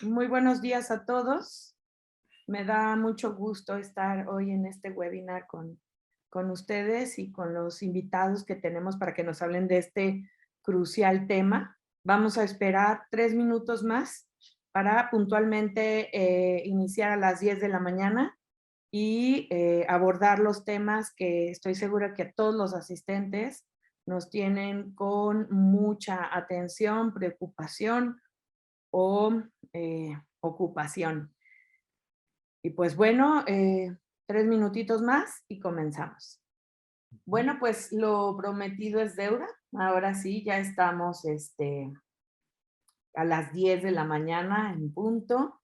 Muy buenos días a todos. Me da mucho gusto estar hoy en este webinar con ustedes y con los invitados que tenemos para que nos hablen de este crucial tema. Vamos a esperar 3 minutos más para puntualmente iniciar a las 10 de la mañana y abordar los temas que estoy segura que todos los asistentes nos tienen con mucha atención, preocupación o ocupación. Y pues bueno, 3 minutitos más y comenzamos. Bueno, pues lo prometido es deuda. Ahora sí, ya estamos a las 10 de la mañana en punto.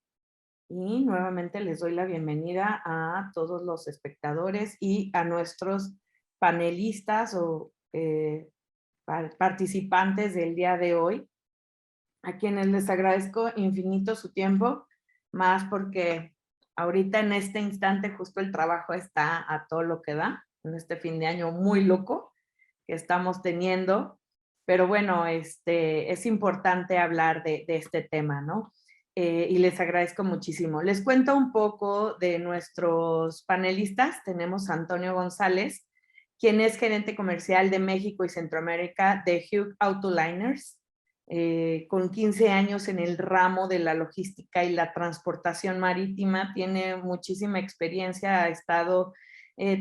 Y nuevamente les doy la bienvenida a todos los espectadores y a nuestros panelistas o participantes del día de hoy, a quienes les agradezco infinito su tiempo, más porque ahorita en este instante justo el trabajo está a todo lo que da, en este fin de año muy loco que estamos teniendo, pero bueno, es importante hablar de este tema, ¿no? Y les agradezco muchísimo. Les cuento un poco de nuestros panelistas. Tenemos a Antonio González, quien es gerente comercial de México y Centroamérica de Hugh Autoliners, con 15 años en el ramo de la logística y la transportación marítima. Tiene muchísima experiencia, ha estado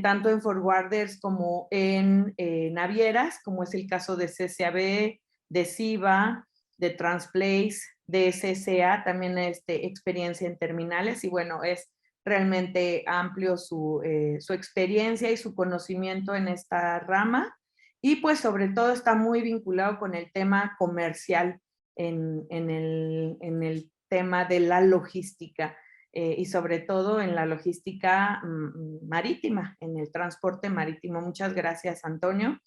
tanto en forwarders como en navieras, como es el caso de CCAB, de CIVA, de Transplace, de SSA, también experiencia en terminales, y bueno, es realmente amplio su experiencia y su conocimiento en esta rama, y pues sobre todo está muy vinculado con el tema comercial en el tema de la logística. Y sobre todo en la logística marítima, en el transporte marítimo. Muchas gracias, Antonio.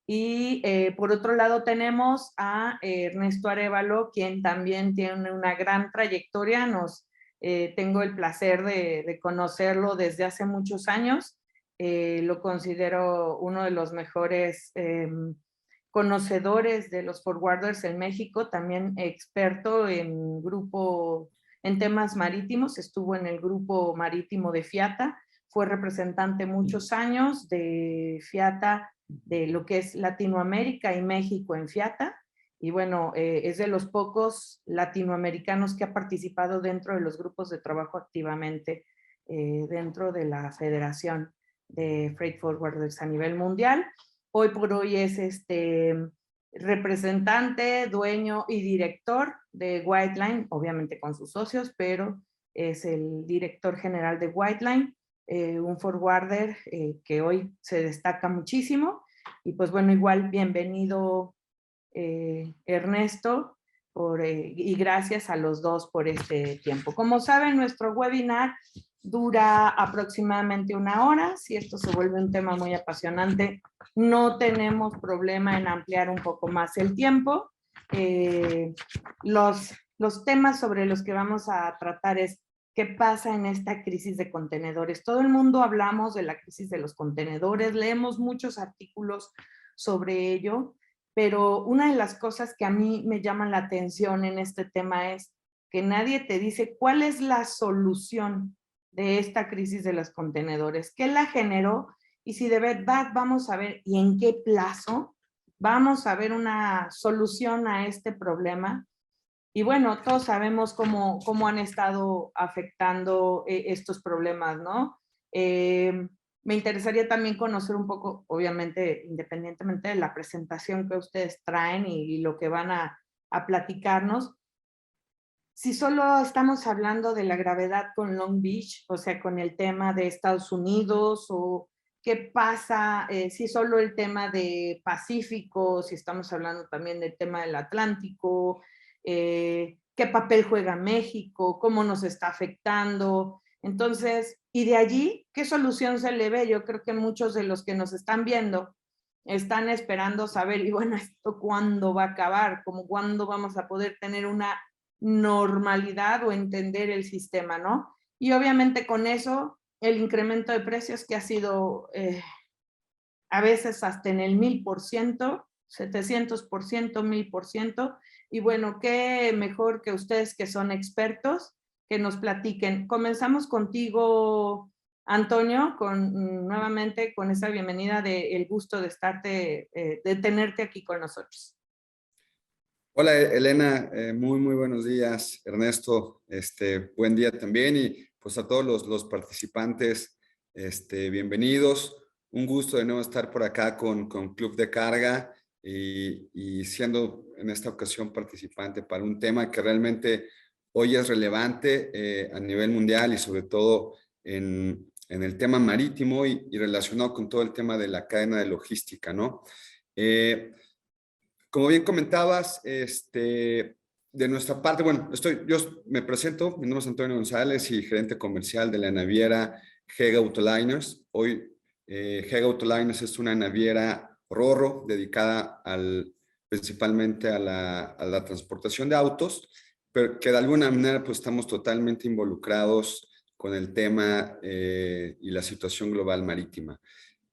Y por otro lado tenemos a Ernesto Arévalo, quien también tiene una gran trayectoria. Tengo el placer de conocerlo desde hace muchos años. Lo considero uno de los mejores conocedores de los forwarders en México, también experto en temas marítimos. Estuvo en el grupo marítimo de FIATA, fue representante muchos años de FIATA, de lo que es Latinoamérica y México en FIATA, y bueno, es de los pocos latinoamericanos que ha participado dentro de los grupos de trabajo activamente dentro de la Federación de Freight Forwarders a nivel mundial. Hoy por hoy es representante, dueño y director de Whiteline, obviamente con sus socios, pero es el director general de Whiteline, un forwarder que hoy se destaca muchísimo. Y pues bueno, igual bienvenido Ernesto, y gracias a los dos por este tiempo. Como saben, nuestro webinar dura aproximadamente 1 hora. Si esto se vuelve un tema muy apasionante, no tenemos problema en ampliar un poco más el tiempo. Los temas sobre los que vamos a tratar es qué pasa en esta crisis de contenedores. Todo el mundo hablamos de la crisis de los contenedores, leemos muchos artículos sobre ello, pero una de las cosas que a mí me llaman la atención en este tema es que nadie te dice cuál es la solución de esta crisis de los contenedores, qué la generó y si de verdad vamos a ver y en qué plazo vamos a ver una solución a este problema. Y bueno, todos sabemos cómo han estado afectando estos problemas, ¿no? Me interesaría también conocer un poco, obviamente, independientemente de la presentación que ustedes traen y lo que van a platicarnos, si solo estamos hablando de la gravedad con Long Beach, o sea, con el tema de Estados Unidos, o qué pasa, si solo el tema de Pacífico, si estamos hablando también del tema del Atlántico, qué papel juega México, cómo nos está afectando. Entonces, y de allí, ¿qué solución se le ve? Yo creo que muchos de los que nos están viendo están esperando saber, y bueno, ¿esto cuándo va a acabar? ¿Cómo cuándo vamos a poder tener una normalidad o entender el sistema, ¿no? Y obviamente con eso, el incremento de precios que ha sido a veces hasta en el 1000%, 700%, 1000%. Y bueno, qué mejor que ustedes que son expertos, que nos platiquen. Comenzamos contigo, Antonio, nuevamente con esa bienvenida el gusto de tenerte aquí con nosotros. Hola Elena, muy buenos días. Ernesto, buen día también, y pues a todos los participantes, bienvenidos. Un gusto de nuevo estar por acá con Club de Carga y siendo en esta ocasión participante para un tema que realmente hoy es relevante a nivel mundial, y sobre todo en el tema marítimo y relacionado con todo el tema de la cadena de logística, ¿no? Como bien comentabas, de nuestra parte, bueno, yo me presento, mi nombre es Antonio González y gerente comercial de la naviera Hega Autoliners. Hoy, Hega Autoliners es una naviera RoRo dedicada principalmente a la transportación de autos, pero que de alguna manera pues estamos totalmente involucrados con el tema y la situación global marítima.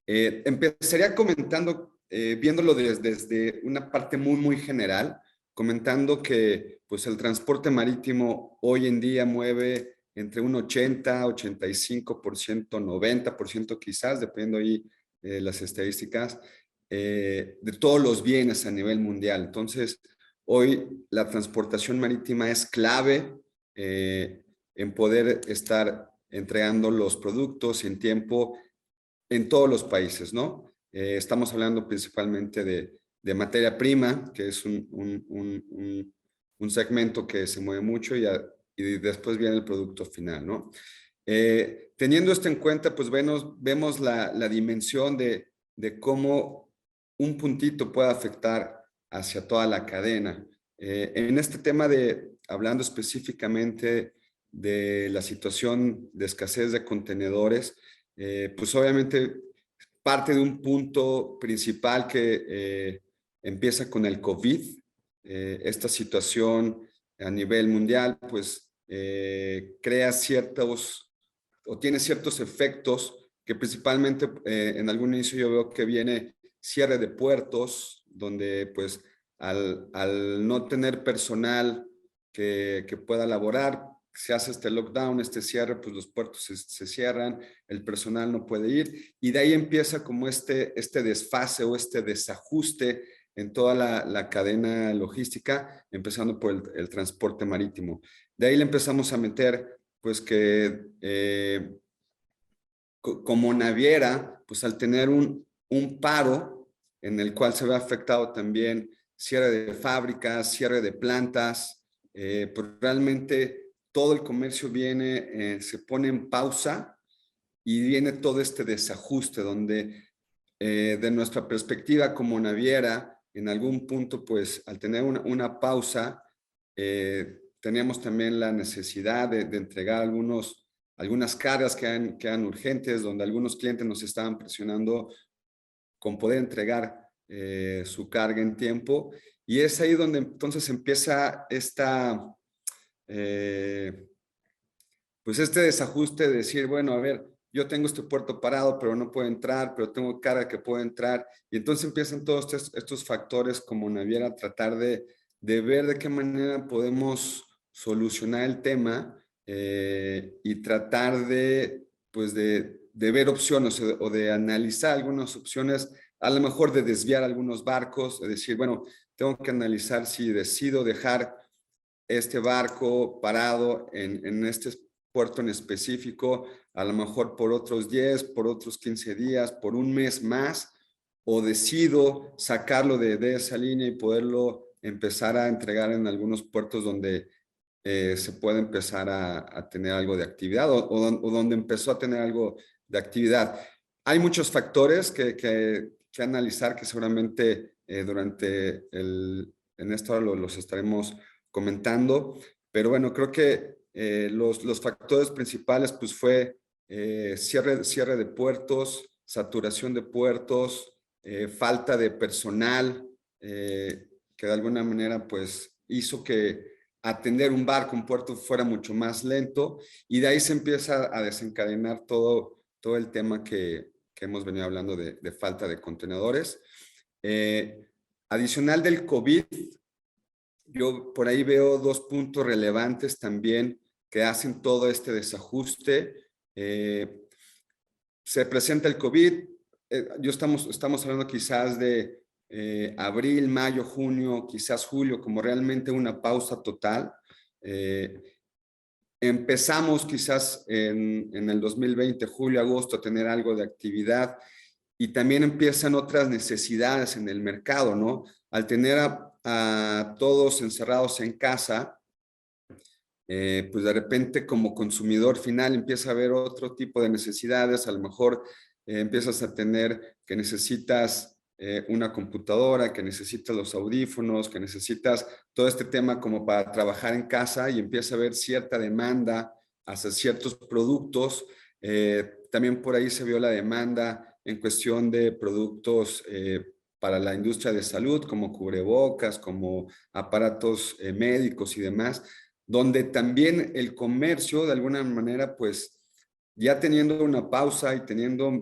Empezaría comentando, viéndolo desde una parte muy general, comentando que pues el transporte marítimo hoy en día mueve entre un 80, 85%, 90% quizás, dependiendo ahí las estadísticas, de todos los bienes a nivel mundial. Entonces, hoy la transportación marítima es clave en poder estar entregando los productos en tiempo en todos los países, ¿no? Estamos hablando principalmente de materia prima, que es un segmento que se mueve mucho, y después viene el producto final, ¿no? Teniendo esto en cuenta, pues vemos la dimensión de cómo un puntito puede afectar hacia toda la cadena. En este tema hablando específicamente de la situación de escasez de contenedores, pues obviamente parte de un punto principal que empieza con el COVID. Esta situación a nivel mundial pues crea o tiene ciertos efectos que principalmente en algún inicio yo veo que viene cierre de puertos, donde pues al no tener personal que pueda laborar, se hace este lockdown, este cierre, pues los puertos se cierran, el personal no puede ir, y de ahí empieza como este desfase o este desajuste en toda la cadena logística, empezando por el transporte marítimo. De ahí le empezamos a meter, pues que como naviera, pues al tener un paro en el cual se ve afectado también cierre de fábricas, cierre de plantas, pues realmente todo el comercio se pone en pausa, y viene todo este desajuste donde de nuestra perspectiva como naviera, en algún punto, pues al tener una pausa, teníamos también la necesidad de entregar algunas cargas que eran urgentes, donde algunos clientes nos estaban presionando con poder entregar su carga en tiempo. Y es ahí donde entonces empieza pues este desajuste de decir, bueno, a ver, yo tengo este puerto parado, pero no puedo entrar, pero tengo carga que puede entrar. Y entonces empiezan todos estos factores como naviera a tratar de ver de qué manera podemos solucionar el tema y tratar pues de ver opciones o de analizar algunas opciones, a lo mejor de desviar algunos barcos, de decir, bueno, tengo que analizar si decido dejar este barco parado en este puerto en específico, a lo mejor por otros 10, por otros 15 días, por un mes más, o decido sacarlo de esa línea y poderlo empezar a entregar en algunos puertos donde se puede empezar a tener algo de actividad o donde empezó a tener algo de actividad. Hay muchos factores que analizar que seguramente en esta hora los estaremos comentando, pero bueno, creo que los factores principales pues fue cierre de puertos, saturación de puertos, falta de personal, que de alguna manera pues hizo que atender un barco, un puerto fuera mucho más lento, y de ahí se empieza a desencadenar todo el tema que hemos venido hablando de falta de contenedores. Adicional del COVID, yo por ahí veo dos puntos relevantes también que hacen todo este desajuste. Se presenta el COVID, estamos hablando quizás de abril, mayo, junio, quizás julio, como realmente una pausa total. Empezamos quizás en el 2020, julio, agosto, a tener algo de actividad y también empiezan otras necesidades en el mercado, ¿no? Al tener a todos encerrados en casa, pues de repente como consumidor final empieza a haber otro tipo de necesidades, a lo mejor empiezas a tener que necesitas una computadora, que necesitas los audífonos, que necesitas todo este tema como para trabajar en casa y empieza a haber cierta demanda hacia ciertos productos. También por ahí se vio la demanda en cuestión de productos para la industria de salud, como cubrebocas, como aparatos médicos y demás, donde también el comercio de alguna manera pues ya teniendo una pausa y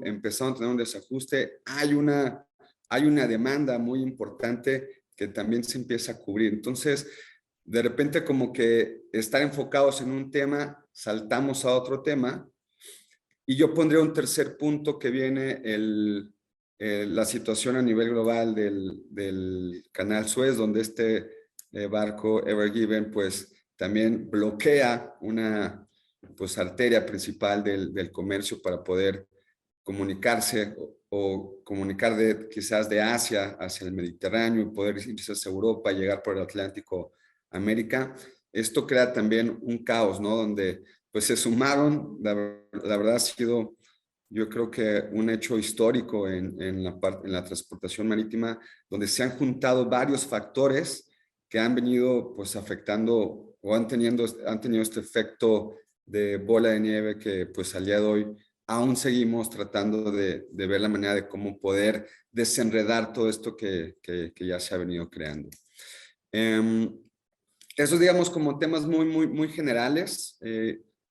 empezando a tener un desajuste, hay una demanda muy importante que también se empieza a cubrir. Entonces, de repente como que estar enfocados en un tema, saltamos a otro tema. Y yo pondría un tercer punto que viene la situación a nivel global del canal Suez, donde este barco Ever Given pues también bloquea una pues arteria principal del comercio para poder comunicarse o comunicar quizás de Asia hacia el Mediterráneo y poder irse hacia Europa, llegar por el Atlántico a América. Esto crea también un caos, ¿no? Donde pues se sumaron, la verdad ha sido, yo creo que un hecho histórico en la transportación marítima, donde se han juntado varios factores que han venido pues afectando o han tenido este efecto de bola de nieve que pues al día de hoy aún seguimos tratando de ver la manera de cómo poder desenredar todo esto que ya se ha venido creando. Esos digamos como temas muy generales,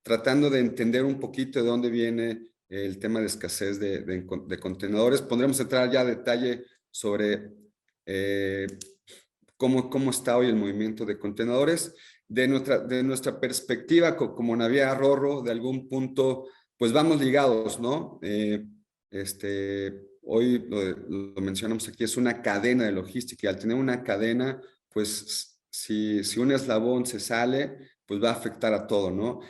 tratando de entender un poquito de dónde viene el tema de escasez de contenedores. Podremos entrar ya a detalle sobre cómo está hoy el movimiento de contenedores. De nuestra perspectiva como naviera Ro-Ro, de algún punto, pues vamos ligados, ¿no? Hoy lo mencionamos aquí, es una cadena de logística y al tener una cadena, pues si un eslabón se sale, pues va a afectar a todo, ¿no?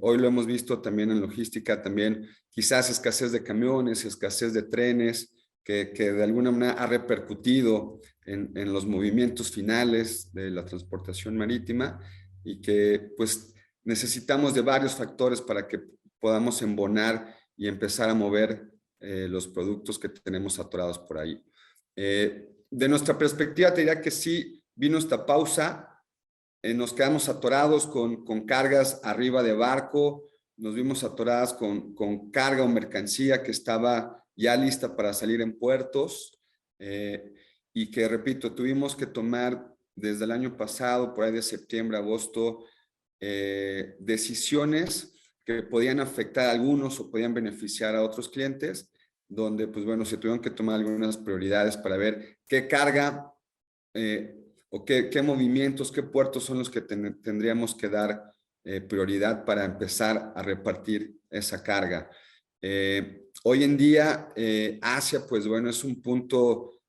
Hoy lo hemos visto también en logística, también quizás escasez de camiones, escasez de trenes, que de alguna manera ha repercutido en los movimientos finales de la transportación marítima y que pues necesitamos de varios factores para que podamos embonar y empezar a mover los productos que tenemos atorados por ahí. De nuestra perspectiva te diría que sí vino esta pausa, nos quedamos atorados con cargas arriba de barco, nos vimos atoradas con carga o mercancía que estaba ya lista para salir en puertos y que, repito, tuvimos que tomar desde el año pasado, por ahí de septiembre, agosto, decisiones que podían afectar a algunos o podían beneficiar a otros clientes, donde, pues bueno, se tuvieron que tomar algunas prioridades para ver qué carga o qué movimientos, qué puertos son los que tendríamos que dar prioridad para empezar a repartir esa carga. Hoy en día, Asia, pues bueno, es un punto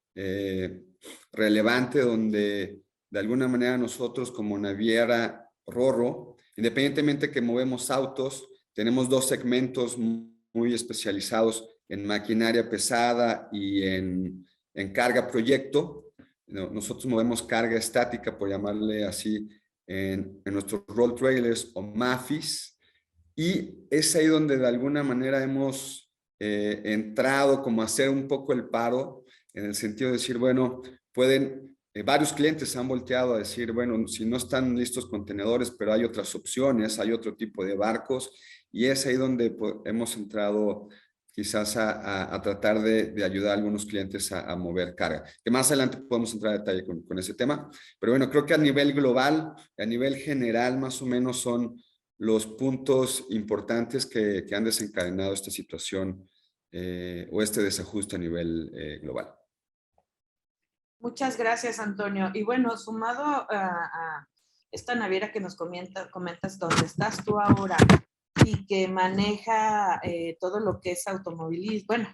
relevante donde de alguna manera nosotros como naviera Ro-Ro, independientemente que movemos autos, tenemos dos segmentos muy especializados en maquinaria pesada y en carga proyecto. Nosotros movemos carga estática, por llamarle así, en nuestros roll trailers o MAFIS, y es ahí donde de alguna manera hemos entrado como a hacer un poco el paro, en el sentido de decir, bueno, varios clientes han volteado a decir, bueno, si no están listos contenedores, pero hay otras opciones, hay otro tipo de barcos, y es ahí donde pues, hemos entrado quizás a tratar de ayudar a algunos clientes a mover carga. Que más adelante podemos entrar a detalle con ese tema, pero bueno, creo que a nivel global, a nivel general, más o menos son los puntos importantes que han desencadenado esta situación o este desajuste a nivel global. Muchas gracias, Antonio. Y bueno, sumado a esta naviera que nos comentas donde estás tú ahora y que maneja todo lo que es automovilismo, bueno,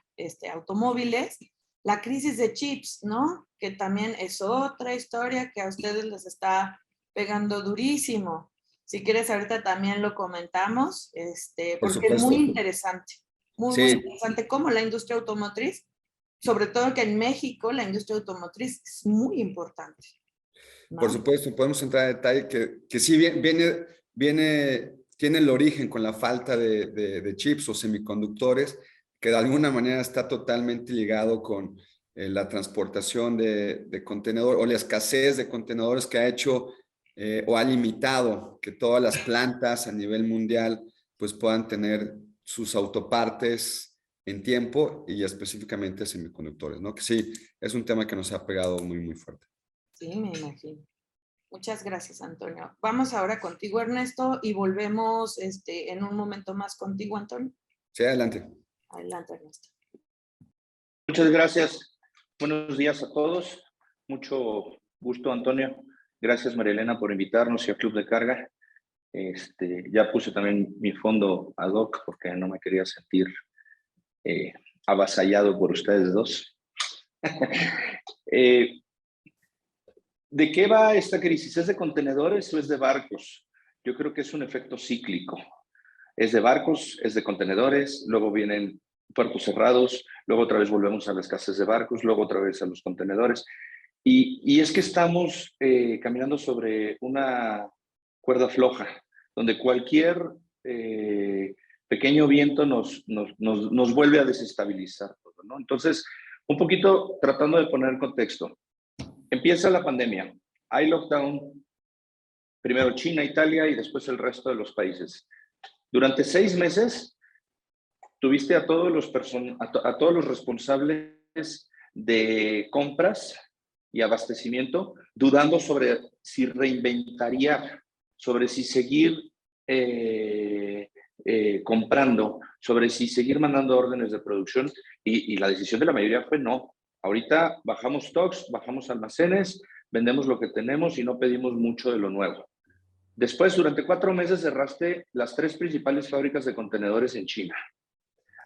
automóviles, la crisis de chips, ¿no? Que también es otra historia que a ustedes les está pegando durísimo. Si quieres, ahorita también lo comentamos, Por porque es muy supuesto. interesante, muy, muy Sí, interesante cómo la industria automotriz, sobre todo que en México la industria automotriz es muy importante, por ¿no? supuesto, podemos entrar en detalle que sí tiene el origen con la falta de chips o semiconductores, que de alguna manera está totalmente ligado con la transportación de contenedor o la escasez de contenedores que ha hecho o ha limitado que todas las plantas a nivel mundial pues puedan tener sus autopartes en tiempo y específicamente semiconductores, ¿no? Que sí, es un tema que nos ha pegado muy, muy fuerte. Sí, me imagino. Muchas gracias, Antonio. Vamos ahora contigo, Ernesto, y volvemos en un momento más contigo, Antonio. Sí, adelante. Adelante, Ernesto. Muchas gracias. Buenos días a todos. Mucho gusto, Antonio. Gracias, María Elena, por invitarnos y a Club de Carga. Ya puse también mi fondo ad hoc porque no me quería sentir avasallado por ustedes dos. ¿De qué va esta crisis? ¿Es de contenedores o es de barcos? Yo creo que es un efecto cíclico. Es de barcos, es de contenedores, luego vienen puertos cerrados, luego otra vez volvemos a la escasez de barcos, luego otra vez a los contenedores. Y es que estamos caminando sobre una cuerda floja, donde cualquier pequeño viento nos vuelve a desestabilizar todo, ¿no? Entonces, un poquito tratando de poner contexto. Empieza la pandemia, hay lockdown, primero China, Italia y después el resto de los países. Durante 6 meses tuviste a todos los responsables de compras y abastecimiento dudando sobre si reinventaría, sobre si seguir comprando, sobre si seguir mandando órdenes de producción y la decisión de la mayoría fue no. Ahorita bajamos stocks, bajamos almacenes, vendemos lo que tenemos y no pedimos mucho de lo nuevo. Después, durante 4 meses cerraste las 3 principales fábricas de contenedores en China.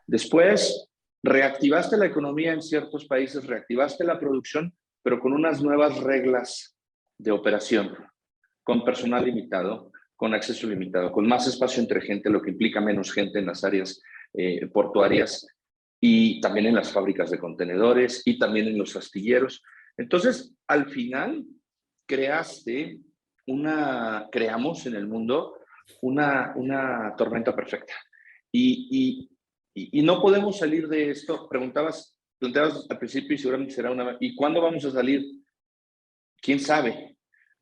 Después, reactivaste la economía en ciertos países, reactivaste la producción, pero con unas nuevas reglas de operación, con personal limitado, con acceso limitado, con más espacio entre gente, lo que implica menos gente en las áreas portuarias y también en las fábricas de contenedores y también en los astilleros. Entonces, al final, creamos en el mundo una tormenta perfecta. Y no podemos salir de esto. Planteabas al principio y seguramente será una... ¿Y cuándo vamos a salir? ¿Quién sabe?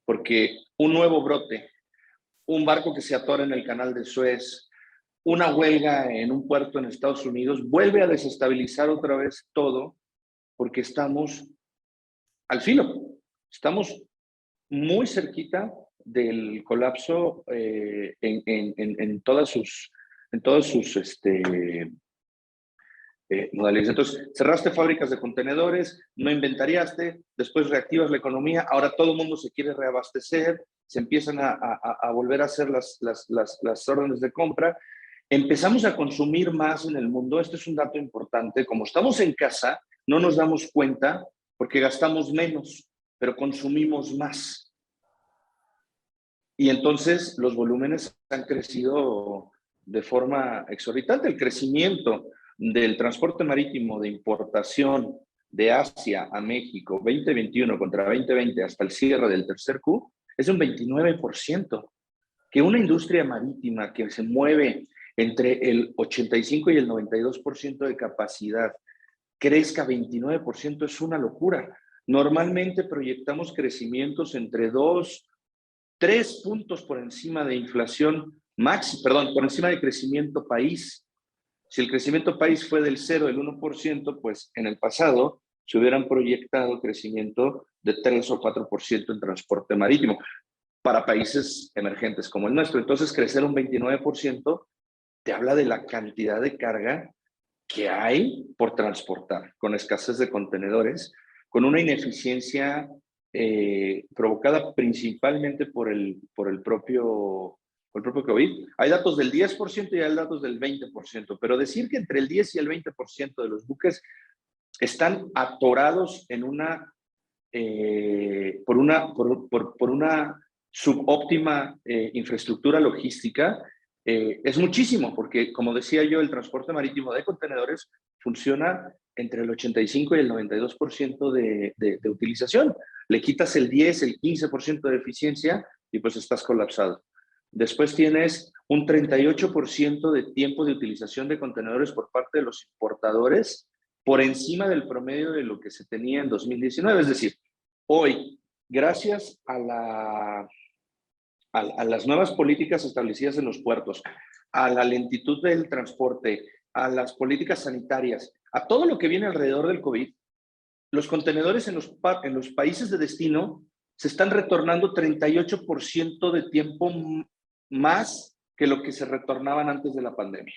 Porque un nuevo brote, un barco que se atora en el canal de Suez, una huelga en un puerto en Estados Unidos, vuelve a desestabilizar otra vez todo porque estamos al filo. Estamos muy cerquita del colapso en todas sus modalidades. Entonces, cerraste fábricas de contenedores, no inventariaste, después reactivas la economía, ahora todo el mundo se quiere reabastecer, se empiezan a volver a hacer las órdenes de compra, empezamos a consumir más en el mundo. Este es un dato importante. Como estamos en casa, no nos damos cuenta porque gastamos menos, pero consumimos más. Y entonces los volúmenes han crecido de forma exorbitante. El crecimiento del transporte marítimo de importación de Asia a México 2021 contra 2020 hasta el cierre del tercer Q es un 29%. Que una industria marítima que se mueve entre el 85 y el 92% de capacidad crezca 29% es una locura. Normalmente proyectamos crecimientos entre 3 puntos por encima de inflación por encima de crecimiento país. Si el crecimiento país fue del 0, del 1%, pues en el pasado se hubieran proyectado crecimiento de 3 o 4% en transporte marítimo para países emergentes como el nuestro. Entonces, crecer un 29% te habla de la cantidad de carga que hay por transportar, con escasez de contenedores, con una ineficiencia provocada principalmente por el propio COVID. Hay datos del 10% y hay datos del 20%, pero decir que entre el 10 y el 20% de los buques están atorados en por una subóptima infraestructura logística es muchísimo, porque como decía yo, el transporte marítimo de contenedores funciona entre el 85 y el 92% de utilización. Le quitas el 10, el 15% de eficiencia y pues estás colapsado. Después tienes un 38% de tiempo de utilización de contenedores por parte de los importadores por encima del promedio de lo que se tenía en 2019. Es decir, hoy, gracias a las nuevas políticas establecidas en los puertos, a la lentitud del transporte, a las políticas sanitarias, a todo lo que viene alrededor del COVID, los contenedores en los países de destino se están retornando 38% de tiempo más que lo que se retornaban antes de la pandemia.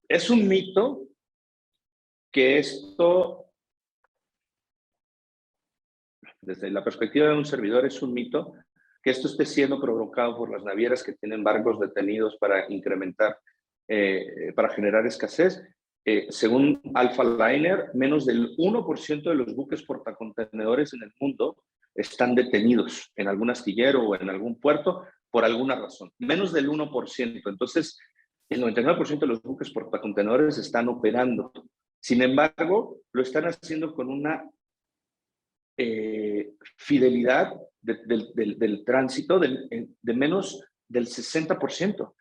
Es un mito que esto, desde la perspectiva de un servidor, es un mito que esto esté siendo provocado por las navieras que tienen barcos detenidos para incrementar, para generar escasez. Según Alpha Liner, menos del 1% de los buques portacontenedores en el mundo están detenidos en algún astillero o en algún puerto por alguna razón. Menos del 1%. Entonces, el 99% de los buques portacontenedores están operando. Sin embargo, lo están haciendo con una fidelidad del tránsito de menos del 60%.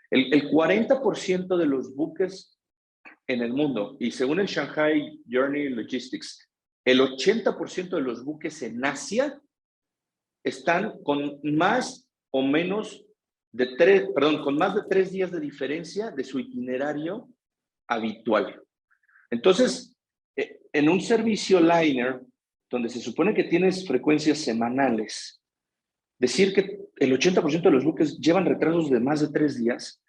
El 40% de los buques en el mundo, y según el Shanghai Journey Logistics, el 80% de los buques en Asia están con más o menos con más de 3 días de diferencia de su itinerario habitual. Entonces, en un servicio liner, donde se supone que tienes frecuencias semanales, decir que el 80% de los buques llevan retrasos de más de 3 días,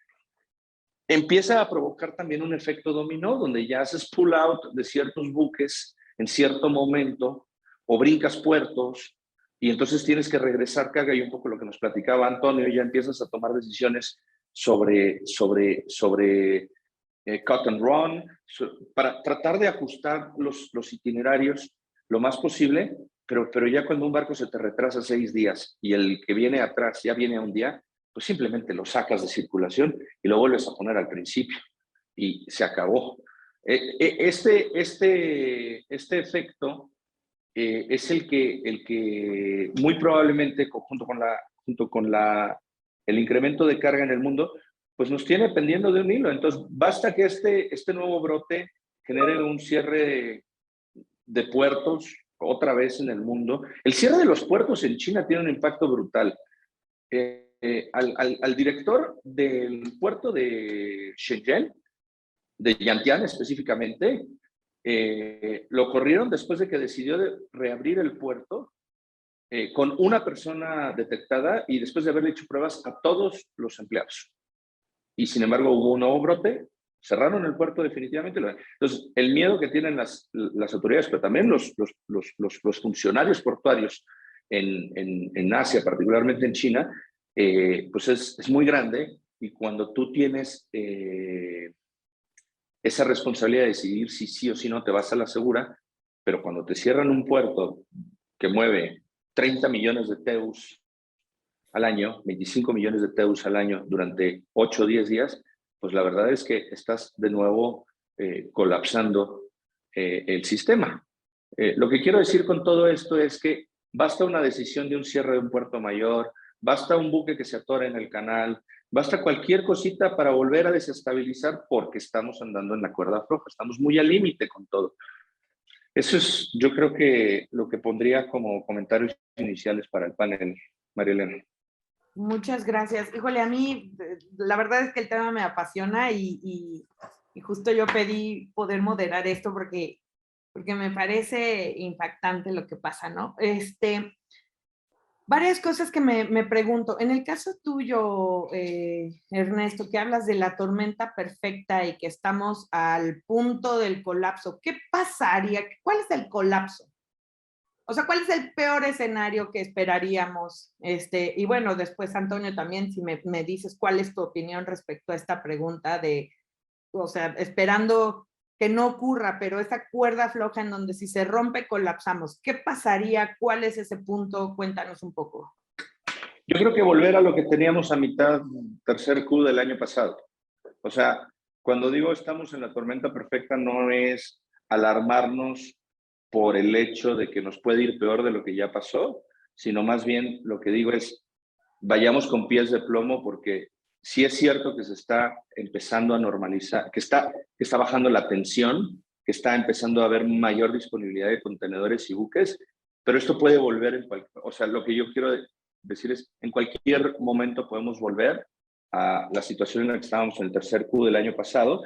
empieza a provocar también un efecto dominó, donde ya haces pull out de ciertos buques en cierto momento, o brincas puertos, y entonces tienes que regresar carga, y un poco lo que nos platicaba Antonio, ya empiezas a tomar decisiones sobre cut and run, para tratar de ajustar los itinerarios lo más posible, pero ya cuando un barco se te retrasa 6 días y el que viene atrás ya viene a un día, pues simplemente lo sacas de circulación y lo vuelves a poner al principio y se acabó. Este efecto es el que muy probablemente, junto con el incremento de carga en el mundo, pues nos tiene pendiendo de un hilo. Entonces, basta que este nuevo brote genere un cierre de puertos otra vez en el mundo. El cierre de los puertos en China tiene un impacto brutal. Al director del puerto de Shenzhen, de Yantian específicamente, lo corrieron después de que decidió reabrir el puerto con una persona detectada y después de haberle hecho pruebas a todos los empleados. Y sin embargo hubo un nuevo brote, cerraron el puerto definitivamente. Entonces, el miedo que tienen las autoridades, pero también los funcionarios portuarios en Asia, particularmente en China, pues es muy grande, y cuando tú tienes esa responsabilidad de decidir si sí o si no te vas a la segura, pero cuando te cierran un puerto que mueve 30 millones de TEUs al año, 25 millones de TEUs al año durante 8 o 10 días, pues la verdad es que estás de nuevo colapsando el sistema. Lo que quiero decir con todo esto es que basta una decisión de un cierre de un puerto mayor, basta un buque que se atore en el canal, basta cualquier cosita para volver a desestabilizar, porque estamos andando en la cuerda floja, estamos muy al límite con todo. Eso es, yo creo que lo que pondría como comentarios iniciales para el panel, María Elena. Muchas gracias. Híjole, a mí la verdad es que el tema me apasiona y justo yo pedí poder moderar esto porque me parece impactante lo que pasa, ¿no? Varias cosas que me pregunto. En el caso tuyo, Ernesto, que hablas de la tormenta perfecta y que estamos al punto del colapso, ¿qué pasaría? ¿Cuál es el colapso? O sea, ¿cuál es el peor escenario que esperaríamos? Y bueno, después, Antonio, también, si me dices cuál es tu opinión respecto a esta pregunta de, o sea, esperando que no ocurra, pero esa cuerda floja en donde si se rompe, colapsamos. ¿Qué pasaría? ¿Cuál es ese punto? Cuéntanos un poco. Yo creo que volver a lo que teníamos a mitad, tercer Q del año pasado. O sea, cuando digo estamos en la tormenta perfecta, no es alarmarnos por el hecho de que nos puede ir peor de lo que ya pasó, sino más bien lo que digo es vayamos con pies de plomo porque sí es cierto que se está empezando a normalizar, que está bajando la tensión, que está empezando a haber mayor disponibilidad de contenedores y buques, pero esto puede volver en cualquier, o sea, lo que yo quiero decir es, en cualquier momento podemos volver a la situación en la que estábamos en el tercer Q del año pasado,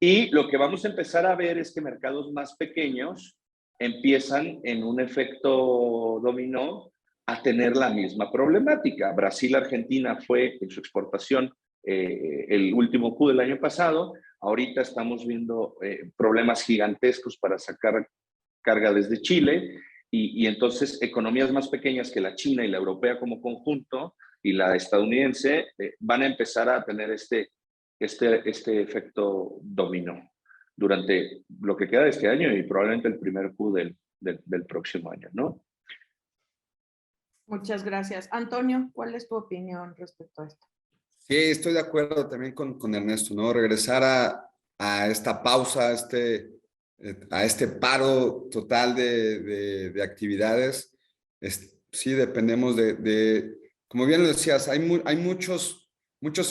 y lo que vamos a empezar a ver es que mercados más pequeños empiezan en un efecto dominó a tener la misma problemática. Brasil, Argentina fue en su exportación el último Q del año pasado. Ahorita estamos viendo problemas gigantescos para sacar carga desde Chile y entonces economías más pequeñas que la China y la europea como conjunto y la estadounidense van a empezar a tener este efecto dominó durante lo que queda de este año y probablemente el primer Q del próximo año, ¿no? Muchas gracias. Antonio, ¿cuál es tu opinión respecto a esto? Sí, estoy de acuerdo también con Ernesto, ¿no? Regresar a esta pausa, a este paro total de actividades. Sí, dependemos como bien lo decías, hay muchos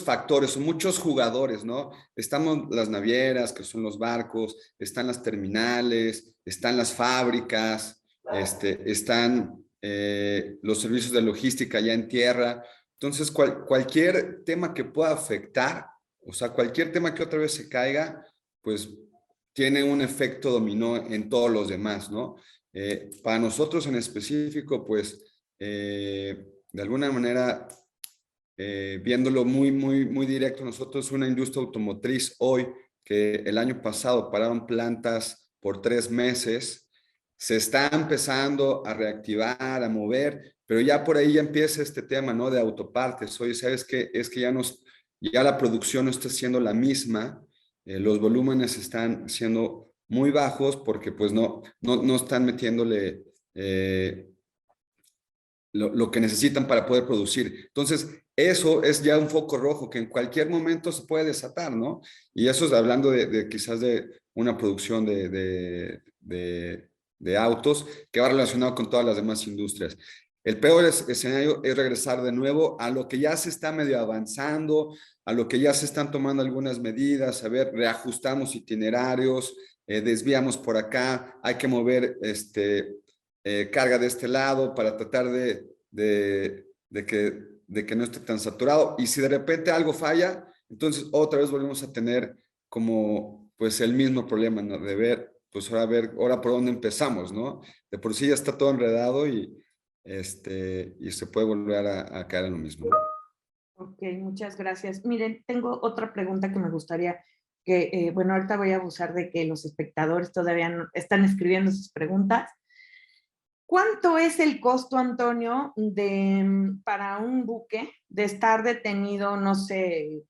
factores o muchos jugadores, ¿no? Estamos las navieras, que son los barcos, están las terminales, están las fábricas, están los servicios de logística ya en tierra. Entonces, cualquier tema que pueda afectar, o sea, cualquier tema que otra vez se caiga, pues tiene un efecto dominó en todos los demás, ¿no? Para nosotros en específico, pues, de alguna manera, viéndolo muy directo, nosotros una industria automotriz hoy, que el año pasado pararon plantas por 3 meses, se está empezando a reactivar, a mover, pero ya por ahí ya empieza este tema, ¿no? De autopartes. Oye, ¿sabes qué? Es que ya la producción no está siendo la misma, los volúmenes están siendo muy bajos porque pues no están metiéndole lo que necesitan para poder producir. Entonces, eso es ya un foco rojo que en cualquier momento se puede desatar, ¿no? Y eso es hablando quizás de una producción de autos que va relacionado con todas las demás industrias. El peor escenario es regresar de nuevo a lo que ya se está medio avanzando, a lo que ya se están tomando algunas medidas, a ver, reajustamos itinerarios, desviamos por acá, hay que mover carga de este lado para tratar de que no esté tan saturado. Y si de repente algo falla, entonces otra vez volvemos a tener como pues el mismo problema, ¿no? De ver, pues ahora por dónde empezamos, ¿no? De por sí ya está todo enredado y se puede volver a caer en lo mismo. Ok, muchas gracias. Miren, tengo otra pregunta que me gustaría que, bueno, ahorita voy a abusar de que los espectadores todavía no, están escribiendo sus preguntas. ¿Cuánto es el costo, Antonio, para un buque de estar detenido, no sé,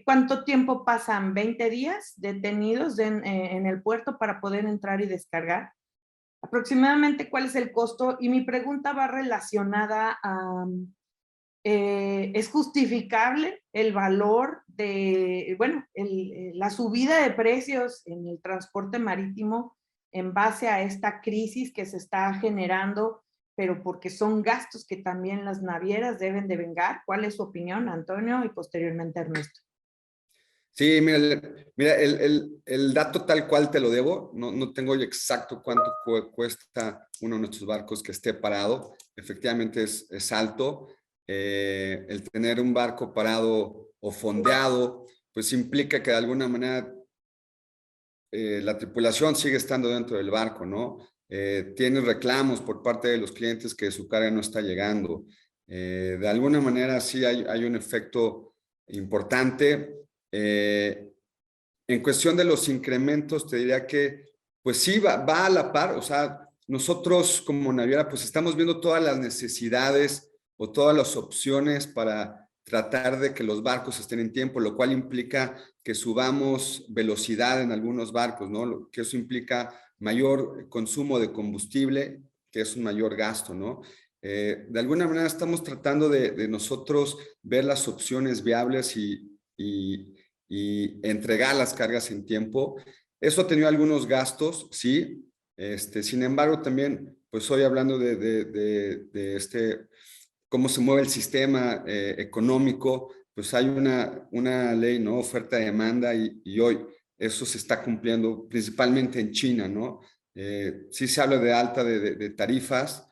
cuánto tiempo pasan? ¿20 días detenidos en el puerto para poder entrar y descargar? Aproximadamente, ¿cuál es el costo? Y mi pregunta va relacionada a, ¿es justificable el valor de, bueno, la subida de precios en el transporte marítimo en base a esta crisis que se está generando, pero porque son gastos que también las navieras deben de vengar? ¿Cuál es su opinión, Antonio, y posteriormente Ernesto? Sí, mira el dato tal cual te lo debo, no tengo exacto cuánto cuesta uno de nuestros barcos que esté parado, efectivamente es alto. El tener un barco parado o fondeado, pues implica que de alguna manera la tripulación sigue estando dentro del barco, ¿no? Tiene reclamos por parte de los clientes que su carga no está llegando. De alguna manera sí hay un efecto importante. En cuestión de los incrementos, te diría que pues sí va a la par, o sea, nosotros como naviera pues estamos viendo todas las necesidades o todas las opciones para tratar de que los barcos estén en tiempo, lo cual implica que subamos velocidad en algunos barcos, ¿no? Que eso implica mayor consumo de combustible, que es un mayor gasto, ¿no? De alguna manera estamos tratando de nosotros ver las opciones viables y entregar las cargas en tiempo. Eso ha tenido algunos gastos, sí. Sin embargo, también, pues hoy hablando de cómo se mueve el sistema económico, pues hay una ley, ¿no? Oferta-demanda y hoy eso se está cumpliendo principalmente en China, ¿no? Sí se habla de alta de tarifas,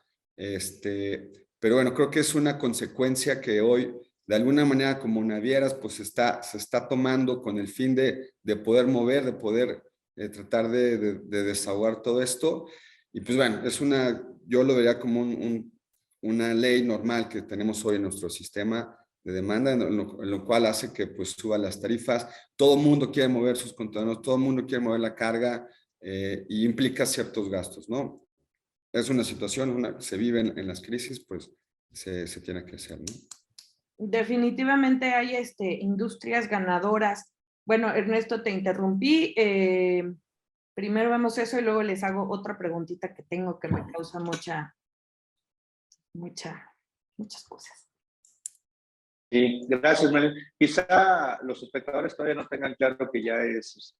pero bueno, creo que es una consecuencia que hoy, de alguna manera, como navieras, pues se está tomando con el fin de poder mover, de poder tratar de desahogar todo esto. Y pues bueno, yo lo vería como una ley normal que tenemos hoy en nuestro sistema de demanda, en lo cual hace que pues suban las tarifas. Todo el mundo quiere mover sus contenedores, todo el mundo quiere mover la carga y implica ciertos gastos, ¿no? Es una situación, se vive en las crisis, pues se tiene que hacer, ¿no? Definitivamente hay industrias ganadoras. Bueno, Ernesto, te interrumpí. Primero vemos eso y luego les hago otra preguntita que tengo que me causa muchas cosas. Sí, gracias, Manuel. Quizá los espectadores todavía no tengan claro que ya es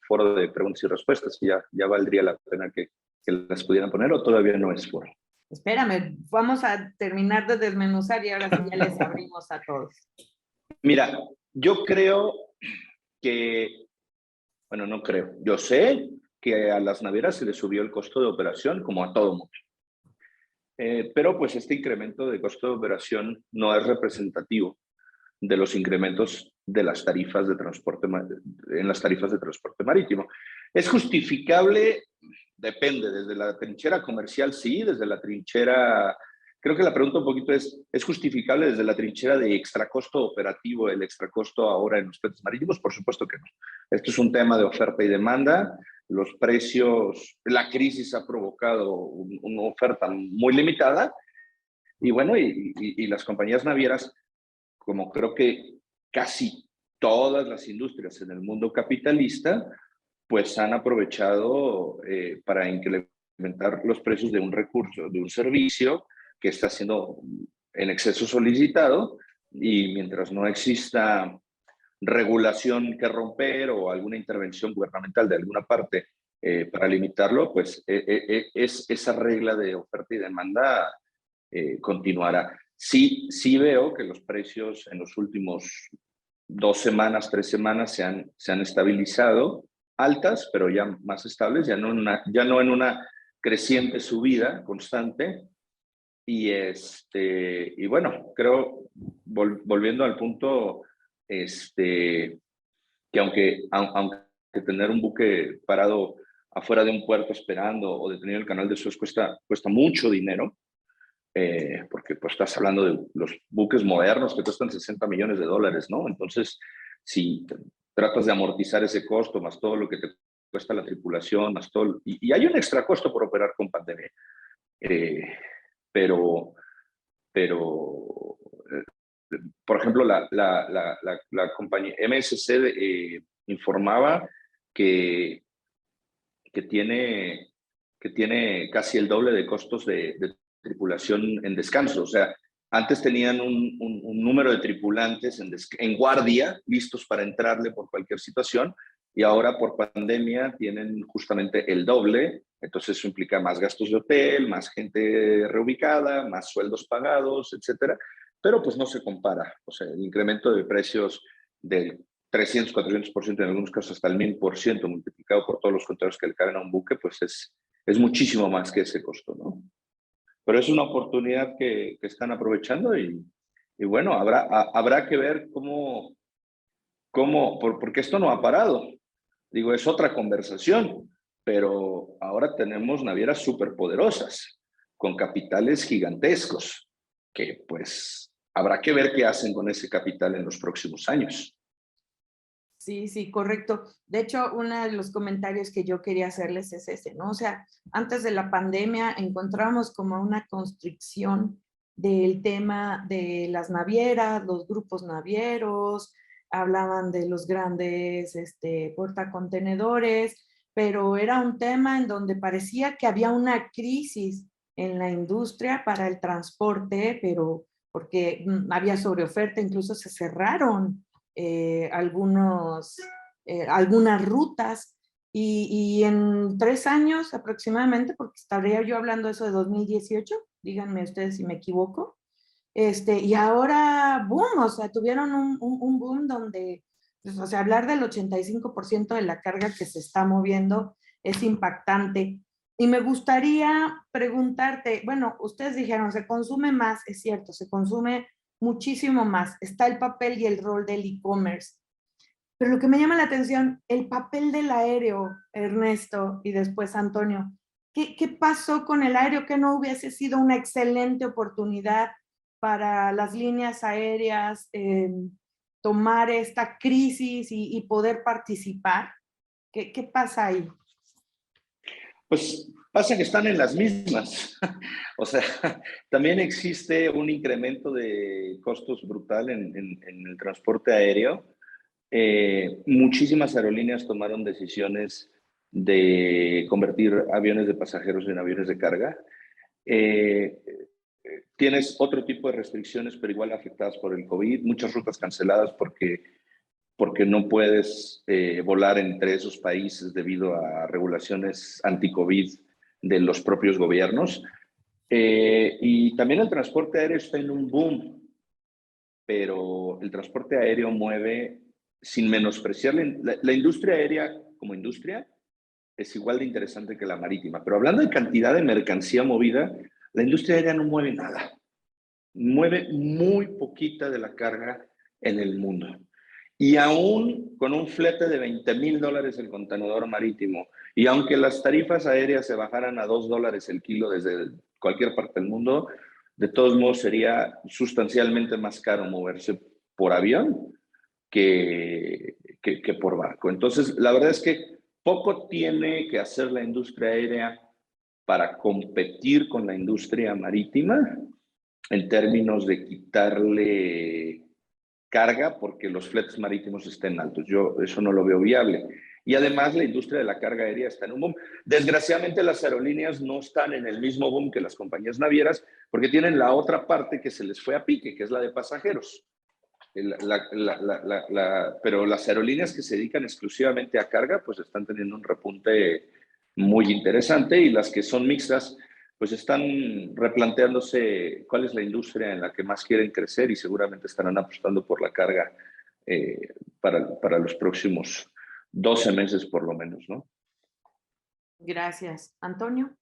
foro de preguntas y respuestas, y ya valdría la pena que las pudieran poner, o todavía no es foro. Espérame, vamos a terminar de desmenuzar y ahora sí ya les abrimos a todos. Mira, yo creo que, bueno, no creo, yo sé que a las navieras se les subió el costo de operación como a todo mundo. Pero pues este incremento de costo de operación no es representativo de los incrementos de las tarifas de transporte en las tarifas de transporte marítimo. ¿Es justificable? Depende, desde la trinchera comercial sí, desde la trinchera, creo que la pregunta un poquito ¿es justificable desde la trinchera de extracosto operativo, el extracosto ahora en los fletes marítimos? Por supuesto que no. Esto es un tema de oferta y demanda. Los precios, la crisis ha provocado una oferta muy limitada y bueno, y las compañías navieras, como creo que casi todas las industrias en el mundo capitalista, pues han aprovechado para incrementar los precios de un recurso, de un servicio que está siendo en exceso solicitado, y mientras no exista regulación que romper o alguna intervención gubernamental de alguna parte para limitarlo, pues esa regla de oferta y demanda continuará. Sí veo que los precios en los últimos 2 semanas, 3 semanas se han estabilizado, altas, pero ya más estables, ya no en una creciente subida constante. Y bueno, creo, volviendo al punto, que aunque tener un buque parado afuera de un puerto esperando o detenido en el canal de Suez cuesta mucho dinero, porque pues estás hablando de los buques modernos que cuestan $60 millones, ¿no? Entonces, si tratas de amortizar ese costo, más todo lo que te cuesta la tripulación, más todo, y hay un extra costo por operar con pandemia, pero por ejemplo, la compañía MSC informaba que tiene casi el doble de costos de tripulación en descanso. O sea, antes tenían un número de tripulantes en guardia, listos para entrarle por cualquier situación, y ahora por pandemia tienen justamente el doble. Entonces eso implica más gastos de hotel, más gente reubicada, más sueldos pagados, etcétera. Pero pues no se compara. O sea, el incremento de precios del 300, 400%, en algunos casos hasta el 1000% multiplicado por todos los contenedores que le caben a un buque, pues es muchísimo más que ese costo, ¿no? Pero es una oportunidad que están aprovechando y bueno, habrá que ver porque esto no ha parado. Digo, es otra conversación, pero ahora tenemos navieras superpoderosas, con capitales gigantescos. que pues habrá que ver qué hacen con ese capital en los próximos años. Sí, sí, correcto. De hecho, uno de los comentarios que yo quería hacerles es ese, ¿no? O sea, antes de la pandemia encontramos como una constricción del tema de las navieras, los grupos navieros, hablaban de los grandes portacontenedores, pero era un tema en donde parecía que había una crisis en la industria para el transporte, pero porque había sobreoferta, incluso se cerraron algunas rutas y en 3 años aproximadamente, porque estaría yo hablando eso de 2018, díganme ustedes si me equivoco, y ahora, boom, o sea, tuvieron un boom donde, pues, o sea, hablar del 85% de la carga que se está moviendo es impactante. Y me gustaría preguntarte, bueno, ustedes dijeron, se consume más, es cierto, se consume muchísimo más. Está el papel y el rol del e-commerce. Pero lo que me llama la atención, el papel del aéreo, Ernesto, y después Antonio. ¿Qué pasó con el aéreo? ¿Que no hubiese sido una excelente oportunidad para las líneas aéreas tomar esta crisis y poder participar? ¿Qué pasa ahí? Pues pasa que están en las mismas. O sea, también existe un incremento de costos brutal en el transporte aéreo. Muchísimas aerolíneas tomaron decisiones de convertir aviones de pasajeros en aviones de carga. Eh, Tienes otro tipo de restricciones, pero igual afectadas por el COVID. Muchas rutas canceladas porque no puedes volar entre esos países debido a regulaciones anti-COVID de los propios gobiernos. Y también el transporte aéreo está en un boom, pero el transporte aéreo mueve, sin menospreciar la industria aérea como industria, es igual de interesante que la marítima. Pero hablando de cantidad de mercancía movida, la industria aérea no mueve nada. Mueve muy poquita de la carga en el mundo. Y aún con un flete de $20,000 el contenedor marítimo, y aunque las tarifas aéreas se bajaran a $2 el kilo desde cualquier parte del mundo, de todos modos sería sustancialmente más caro moverse por avión que por barco. Entonces, la verdad es que poco tiene que hacer la industria aérea para competir con la industria marítima en términos de quitarle carga porque los fletes marítimos estén altos. Yo eso no lo veo viable. Y además la industria de la carga aérea está en un boom. Desgraciadamente las aerolíneas no están en el mismo boom que las compañías navieras porque tienen la otra parte que se les fue a pique, que es la de pasajeros. Pero las aerolíneas que se dedican exclusivamente a carga, pues están teniendo un repunte muy interesante, y las que son mixtas, pues están replanteándose cuál es la industria en la que más quieren crecer y seguramente estarán apostando por la carga para los próximos 12 meses por lo menos, ¿no? Gracias. Antonio.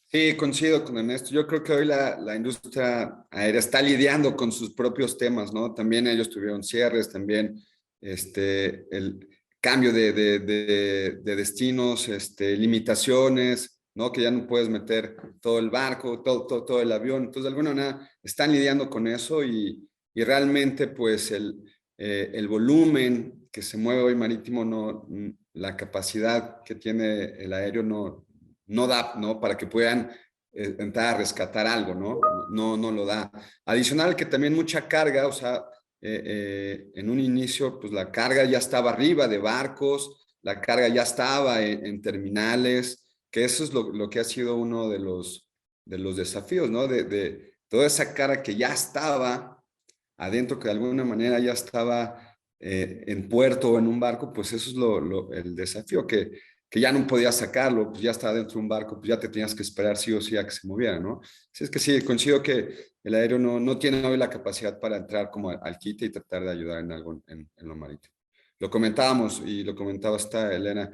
Sí, coincido con Ernesto. Yo creo que hoy la industria aérea está lidiando con sus propios temas, ¿no? También ellos tuvieron cierres, también el cambio de destinos, limitaciones, ¿no? Que ya no puedes meter todo el barco, todo el avión. Entonces, de alguna manera, están lidiando con eso y realmente, pues, el volumen que se mueve hoy marítimo, no, la capacidad que tiene el aéreo no da, ¿no? Para que puedan entrar a rescatar algo, ¿no? No lo da. Adicional que también mucha carga, o sea, en un inicio, pues la carga ya estaba arriba de barcos, la carga ya estaba en terminales, que eso es lo que ha sido uno de los desafíos, ¿no? De toda esa carga que ya estaba adentro, que de alguna manera ya estaba en puerto o en un barco, pues eso es el desafío, que ya no podías sacarlo, pues ya estaba dentro de un barco, pues ya te tenías que esperar sí o sí a que se moviera, ¿no? Así es que sí, coincido que el aéreo no tiene hoy la capacidad para entrar como al quite y tratar de ayudar en algo en lo marítimo. Lo comentábamos y lo comentaba hasta Elena,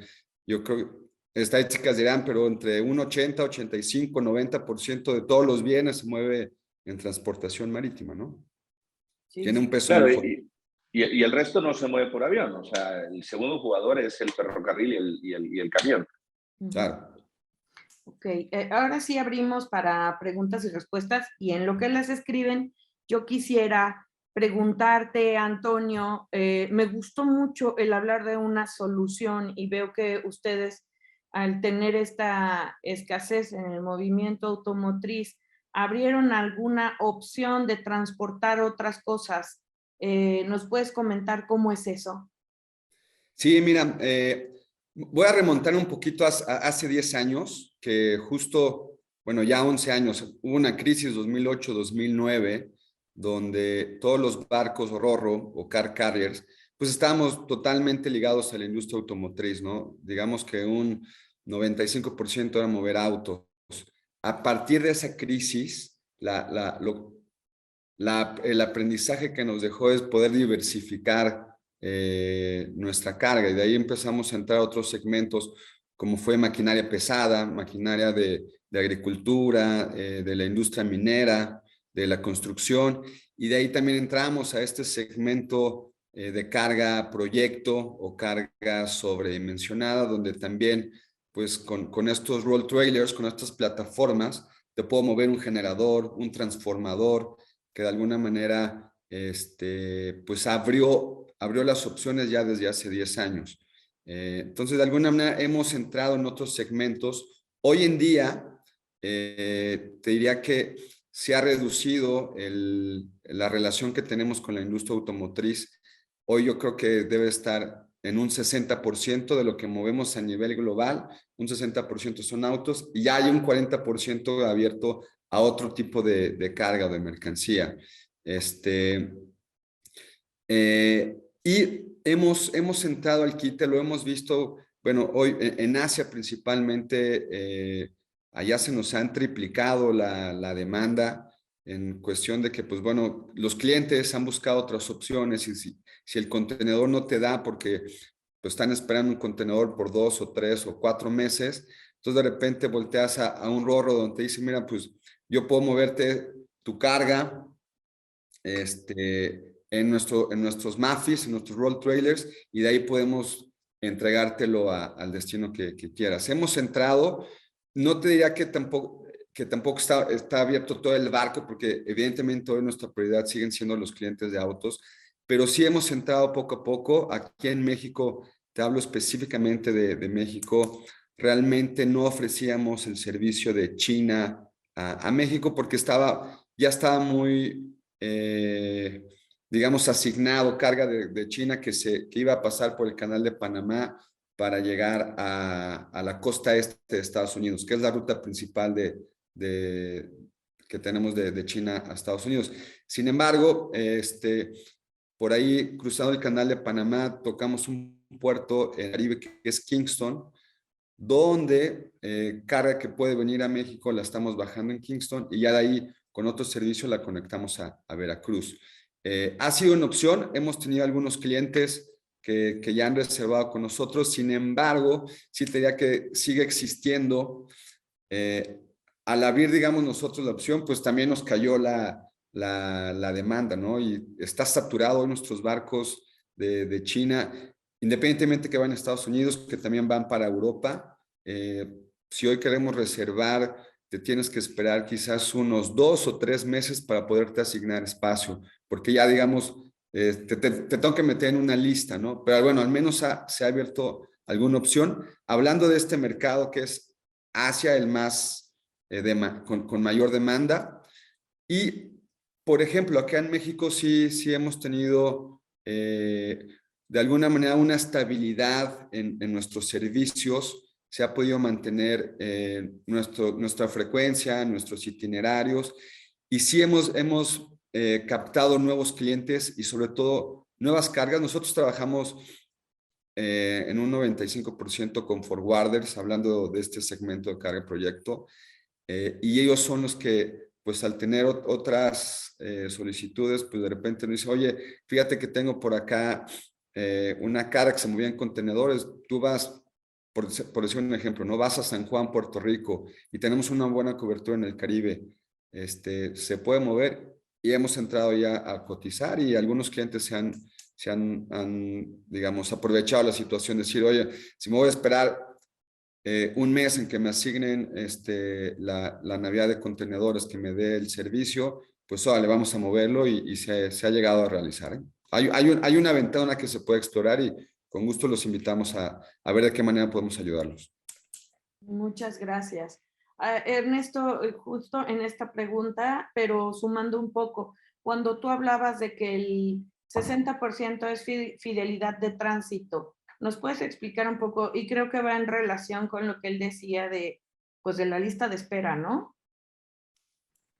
yo creo, estadísticas dirán, pero entre un 80, 85, 90% de todos los bienes se mueve en transportación marítima, ¿no? Sí, Tiene un peso Claro, muy fuerte. y el resto no se mueve por avión. O sea, el segundo jugador es el ferrocarril y el camión. Claro. Ok, ahora sí abrimos para preguntas y respuestas y en lo que las escriben, yo quisiera preguntarte, Antonio, me gustó mucho el hablar de una solución y veo que ustedes al tener esta escasez en el movimiento automotriz, abrieron alguna opción de transportar otras cosas. ¿Nos puedes comentar cómo es eso? Sí, mira, voy a remontar un poquito hace 10 años, que justo, bueno, ya 11 años, hubo una crisis 2008-2009, donde todos los barcos Ro-Ro o car carriers, pues estábamos totalmente ligados a la industria automotriz, ¿no? Digamos que un 95% era mover autos. A partir de esa crisis, el aprendizaje que nos dejó es poder diversificar nuestra carga y de ahí empezamos a entrar a otros segmentos como fue maquinaria pesada, maquinaria de agricultura, de la industria minera, de la construcción y de ahí también entramos a este segmento de carga proyecto o carga sobredimensionada donde también pues con estos roll trailers, con estas plataformas, te puedo mover un generador, un transformador, que de alguna manera pues abrió las opciones ya desde hace 10 años. Entonces, de alguna manera hemos entrado en otros segmentos. Hoy en día, te diría que se ha reducido la relación que tenemos con la industria automotriz. Hoy yo creo que debe estar en un 60% de lo que movemos a nivel global, un 60% son autos y ya hay un 40% abierto a otro tipo de carga o de mercancía. Y hemos entrado al quite, lo hemos visto, bueno, hoy en Asia principalmente, allá se nos han triplicado la demanda en cuestión de que, pues bueno, los clientes han buscado otras opciones y si el contenedor no te da porque pues, están esperando un contenedor por 2 o 3 o 4 meses, entonces de repente volteas a un Ro-Ro donde te dice, mira, pues yo puedo moverte tu carga en nuestros MAFIs, en nuestros roll trailers, y de ahí podemos entregártelo al destino que quieras. Hemos entrado, no te diría que tampoco está abierto todo el barco, porque evidentemente hoy nuestra prioridad siguen siendo los clientes de autos, pero sí hemos entrado poco a poco. Aquí en México, te hablo específicamente de México, realmente no ofrecíamos el servicio de China a México porque ya estaba muy, digamos, asignado carga de China que iba a pasar por el canal de Panamá para llegar a la costa este de Estados Unidos, que es la ruta principal que tenemos de China a Estados Unidos. Sin embargo, por ahí, cruzando el canal de Panamá, tocamos un puerto en el Caribe que es Kingston, donde carga que puede venir a México la estamos bajando en Kingston y ya de ahí con otro servicio la conectamos a Veracruz. Ha sido una opción, hemos tenido algunos clientes que ya han reservado con nosotros, sin embargo, sí te diría que sigue existiendo. Al abrir, digamos, nosotros la opción, pues también nos cayó la demanda, ¿no? Y está saturado nuestros barcos de China, independientemente que van a Estados Unidos, que también van para Europa. Si hoy queremos reservar, te tienes que esperar quizás unos 2 o 3 meses para poderte asignar espacio, porque ya, digamos, te tengo que meter en una lista, ¿no? Pero bueno, al menos se ha abierto alguna opción. Hablando de este mercado que es Asia el más, con mayor demanda. Y, por ejemplo, acá en México sí hemos tenido de alguna manera una estabilidad en nuestros servicios. Se ha podido mantener nuestra frecuencia, nuestros itinerarios y sí hemos captado nuevos clientes y sobre todo nuevas cargas. Nosotros trabajamos en un 95% con forwarders, hablando de este segmento de carga proyecto, y ellos son los que, pues al tener otras solicitudes, pues de repente nos dicen, oye, fíjate que tengo por acá una carga que se movía en contenedores, tú vas, por decir un ejemplo, no vas a San Juan, Puerto Rico, y tenemos una buena cobertura en el Caribe, se puede mover, y hemos entrado ya a cotizar, y algunos clientes han, digamos, aprovechado la situación de decir, oye, si me voy a esperar un mes en que me asignen la navidad de contenedores que me dé el servicio, pues le vamos a moverlo y se ha llegado a realizar. ¿Eh? Hay una ventana que se puede explorar y con gusto los invitamos a ver de qué manera podemos ayudarlos. Muchas gracias. Ernesto, justo en esta pregunta, pero sumando un poco, cuando tú hablabas de que el 60% es fidelidad de tránsito, ¿nos puedes explicar un poco? Y creo que va en relación con lo que él decía de, pues, de la lista de espera, ¿no?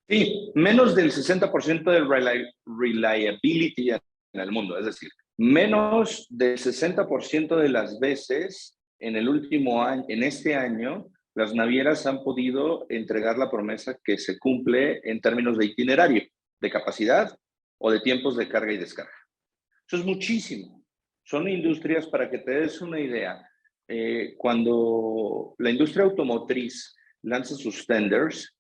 Sí, menos del 60% de reliability en el mundo, es decir, menos del 60% de las veces en el último año, en este año, las navieras han podido entregar la promesa que se cumple en términos de itinerario, de capacidad o de tiempos de carga y descarga. Eso es muchísimo. Son industrias, para que te des una idea, cuando la industria automotriz lanza sus tenders,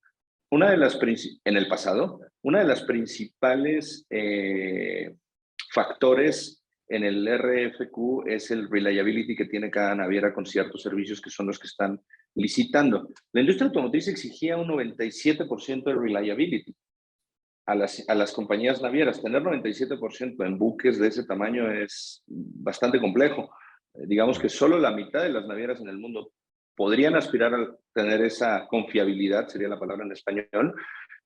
en el pasado, una de las principales factores en el RFQ es el reliability que tiene cada naviera con ciertos servicios que son los que están licitando. La industria automotriz exigía un 97% de reliability a las compañías navieras. Tener 97% en buques de ese tamaño es bastante complejo. Digamos que solo la mitad de las navieras en el mundo podrían aspirar a tener esa confiabilidad, sería la palabra en español,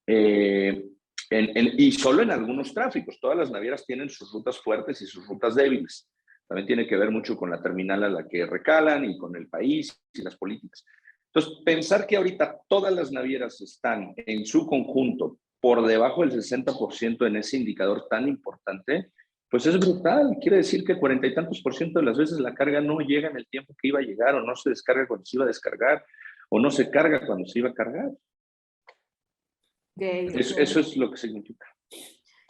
y solo en algunos tráficos. Todas las navieras tienen sus rutas fuertes y sus rutas débiles. También tiene que ver mucho con la terminal a la que recalan y con el país y las políticas. Entonces, pensar que ahorita todas las navieras están en su conjunto por debajo del 60% en ese indicador tan importante, pues es brutal. Quiere decir que 40 y tantos % de las veces la carga no llega en el tiempo que iba a llegar, o no se descarga cuando se iba a descargar, o no se carga cuando se iba a cargar. Eso es lo que significa.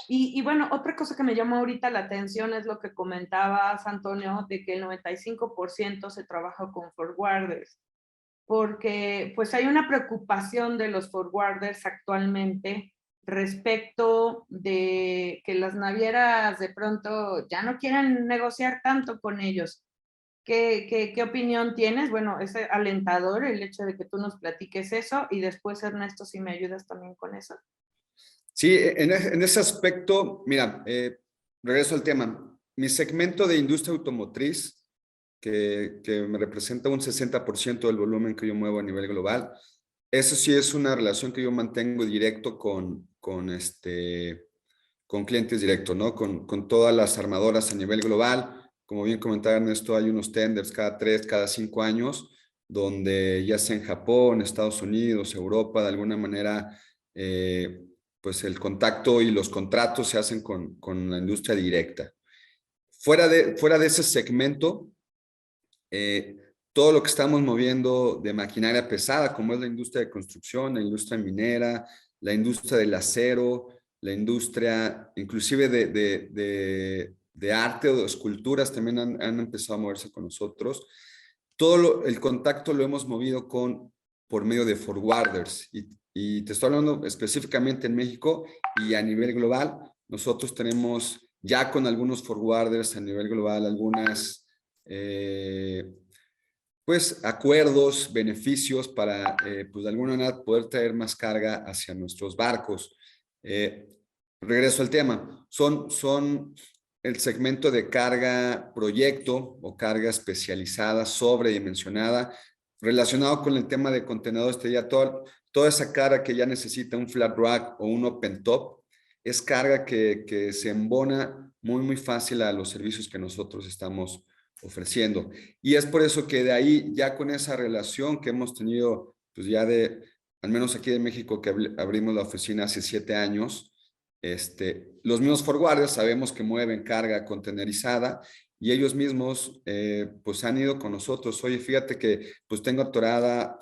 Y bueno, otra cosa que me llamó ahorita la atención es lo que comentabas, Antonio, de que el 95% se trabaja con forwarders, porque pues hay una preocupación de los forwarders actualmente respecto de que las navieras de pronto ya no quieren negociar tanto con ellos. ¿Qué opinión tienes? Bueno, es alentador el hecho de que tú nos platiques eso y después, Ernesto, si me ayudas también con eso. Sí, en ese aspecto, mira, regreso al tema. Mi segmento de industria automotriz, que me representa un 60% del volumen que yo muevo a nivel global, eso sí es una relación que yo mantengo directo con clientes directos, ¿no? Con todas las armadoras a nivel global. Como bien comentaba Ernesto, hay unos tenders cada 3, cada 5 años, donde ya sea en Japón, Estados Unidos, Europa, de alguna manera, pues el contacto y los contratos se hacen con la industria directa. Fuera de ese segmento, todo lo que estamos moviendo de maquinaria pesada, como es la industria de construcción, la industria minera, la industria del acero, la industria inclusive de arte o de esculturas también han empezado a moverse con nosotros. El contacto lo hemos movido por medio de forwarders y te estoy hablando específicamente en México y a nivel global. Nosotros tenemos ya con algunos forwarders a nivel global algunas pues acuerdos, beneficios para pues de alguna manera poder traer más carga hacia nuestros barcos. Regreso al tema, son el segmento de carga proyecto o carga especializada, sobredimensionada, relacionado con el tema de contenedores, ya toda esa carga que ya necesita un flat rack o un open top, es carga que se embona muy fácil a los servicios que nosotros estamos ofreciendo. Y es por eso que de ahí, ya con esa relación que hemos tenido, pues ya al menos aquí de México, que abrimos la oficina hace 7 años, los mismos forwarders sabemos que mueven carga contenerizada y ellos mismos pues han ido con nosotros. Oye, fíjate que pues tengo atorada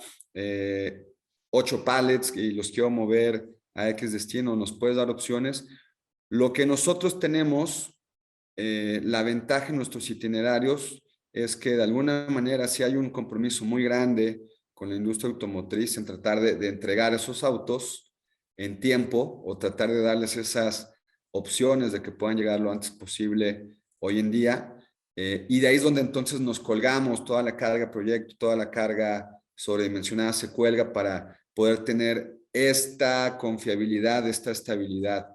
8 pallets y los quiero mover a X destino, ¿nos puedes dar opciones? Lo que nosotros tenemos, la ventaja en nuestros itinerarios es que de alguna manera si hay un compromiso muy grande con la industria automotriz en tratar de entregar esos autos en tiempo o tratar de darles esas opciones de que puedan llegar lo antes posible hoy en día. Y de ahí es donde entonces nos colgamos, toda la carga proyecto, toda la carga sobredimensionada se cuelga para poder tener esta confiabilidad, esta estabilidad,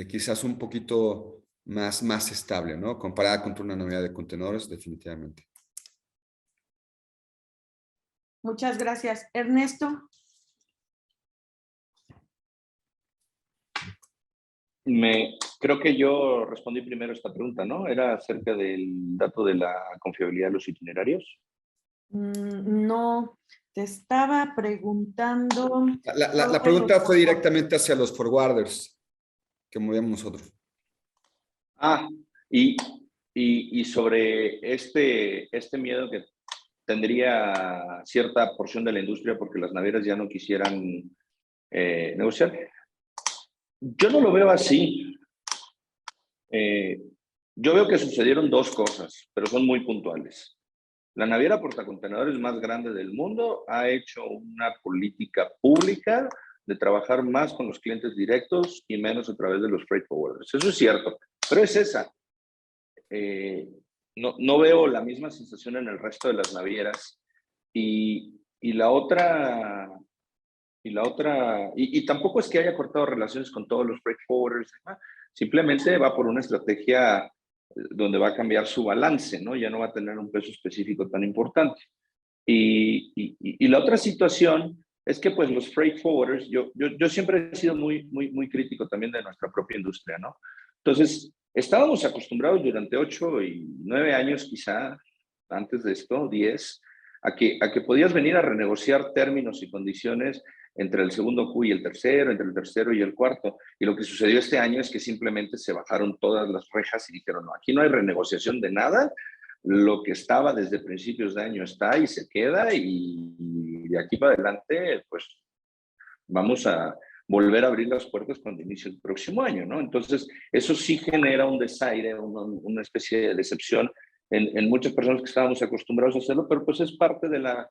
quizás un poquito más estable, ¿no? Comparada con una navidad de contenedores, definitivamente. Muchas gracias. Ernesto. Creo que yo respondí primero esta pregunta, ¿no? Era acerca del dato de la confiabilidad de los itinerarios. No, te estaba preguntando. La pregunta fue directamente hacia los forwarders que movíamos nosotros. Ah, y sobre este miedo que tendría cierta porción de la industria porque las navieras ya no quisieran negociar. Yo no lo veo así. Yo veo que sucedieron dos cosas, pero son muy puntuales. La naviera portacontenedores más grande del mundo ha hecho una política pública de trabajar más con los clientes directos y menos a través de los freight forwarders. Eso es cierto, pero es esa. No veo la misma sensación en el resto de las navieras. Y la otra, y tampoco es que haya cortado relaciones con todos los freight forwarders, ¿no? Simplemente va por una estrategia donde va a cambiar su balance, ¿no? Ya no va a tener un peso específico tan importante. Y la otra situación es que pues los freight forwarders, yo siempre he sido muy crítico también de nuestra propia industria, ¿no? Entonces, estábamos acostumbrados durante 8 y 9 años quizá, antes de esto, 10, a que podías venir a renegociar términos y condiciones entre el segundo Q y el tercero, entre el tercero y el cuarto. Y lo que sucedió este año es que simplemente se bajaron todas las rejas y dijeron, no, aquí no hay renegociación de nada, lo que estaba desde principios de año está y se queda y de aquí para adelante, pues vamos a volver a abrir las puertas cuando inicie el próximo año, ¿no? Entonces, eso sí genera un desaire, una especie de decepción en muchas personas que estábamos acostumbrados a hacerlo, pero pues es parte de la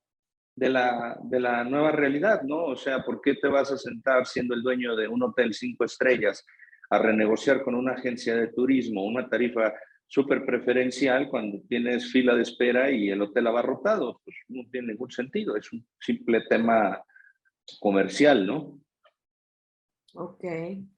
nueva realidad, ¿no? O sea, ¿por qué te vas a sentar siendo el dueño de un hotel 5 estrellas a renegociar con una agencia de turismo una tarifa súper preferencial cuando tienes fila de espera y el hotel abarrotado? Pues no tiene ningún sentido, es un simple tema comercial, ¿no? Ok,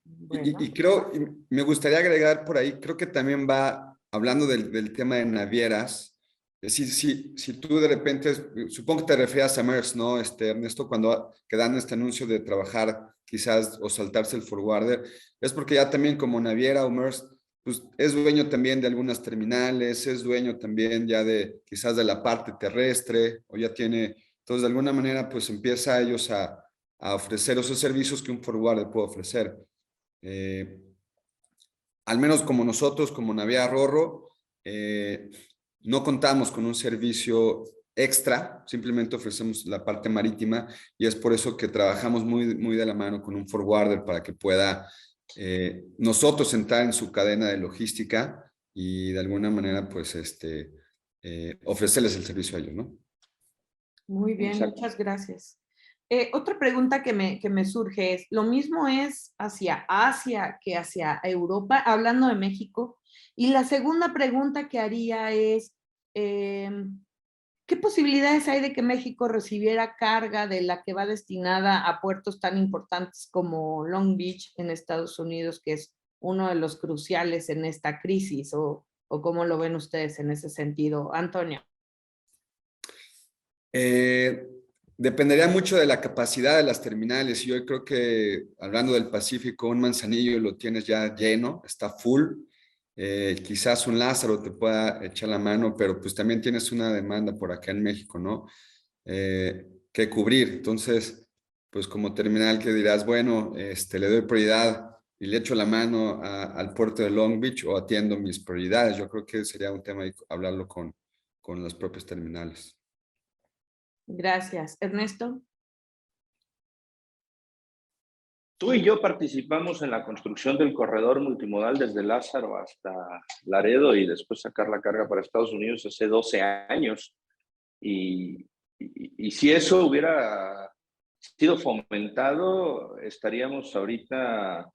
bueno. Y creo, y me gustaría agregar por ahí, creo que también va, hablando del tema de navieras, si tú de repente, supongo que te refieres a Maersk, ¿no, Ernesto? Cuando quedan este anuncio de trabajar quizás o saltarse el forwarder, es porque ya también como naviera o Maersk, pues es dueño también de algunas terminales, es dueño también ya de quizás de la parte terrestre, o ya tiene, entonces de alguna manera pues empieza a ellos a ofrecer esos servicios que un forwarder puede ofrecer. Al menos como nosotros, como Naviera Rorro, no contamos con un servicio extra, simplemente ofrecemos la parte marítima y es por eso que trabajamos muy de la mano con un forwarder para que pueda nosotros entrar en su cadena de logística y de alguna manera pues ofrecerles el servicio a ellos, ¿no? Muy bien, Exacto. muchas gracias. Otra pregunta que me surge es, ¿lo mismo es hacia Asia que hacia Europa, hablando de México? Y la segunda pregunta que haría es, ¿qué posibilidades hay de que México recibiera carga de la que va destinada a puertos tan importantes como Long Beach en Estados Unidos, que es uno de los cruciales en esta crisis? ¿O cómo lo ven ustedes en ese sentido? Antonio. Dependería mucho de la capacidad de las terminales. Yo creo que hablando del Pacífico, un Manzanillo lo tienes ya lleno, está full. Quizás un Lázaro te pueda echar la mano, pero pues también tienes una demanda por acá en México, ¿no? Que cubrir. Entonces, pues como terminal que dirás, bueno, le doy prioridad y le echo la mano al puerto de Long Beach o atiendo mis prioridades. Yo creo que sería un tema hablarlo con los propios terminales. Gracias. Ernesto. Tú y yo participamos en la construcción del corredor multimodal desde Lázaro hasta Laredo y después sacar la carga para Estados Unidos hace 12 años. Y si eso hubiera sido fomentado, estaríamos ahorita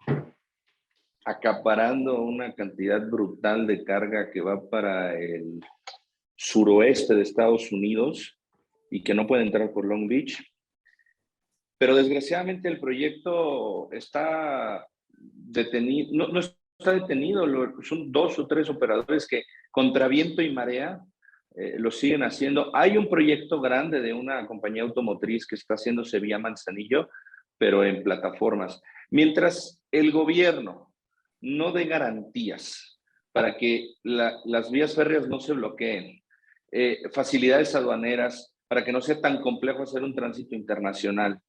acaparando una cantidad brutal de carga que va para el suroeste de Estados Unidos y que no puede entrar por Long Beach. Pero desgraciadamente el proyecto está detenido, no está detenido, son 2 o 3 operadores que contra viento y marea lo siguen haciendo. Hay un proyecto grande de una compañía automotriz que está haciéndose vía Manzanillo, pero en plataformas. Mientras el gobierno no dé garantías para que las vías férreas no se bloqueen, facilidades aduaneras para que no sea tan complejo hacer un tránsito internacional,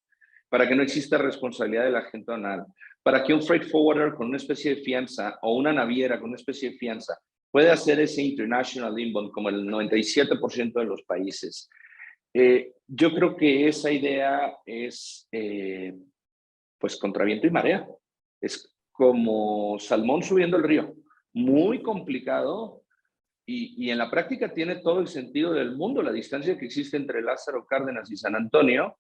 para que no exista responsabilidad de la gente aduanal, para que un freight forwarder con una especie de fianza o una naviera con una especie de fianza pueda hacer ese international inbound como el 97% de los países. Yo creo que esa idea es pues contra viento y marea. Es como salmón subiendo el río. Muy complicado y en la práctica tiene todo el sentido del mundo. La distancia que existe entre Lázaro Cárdenas y San Antonio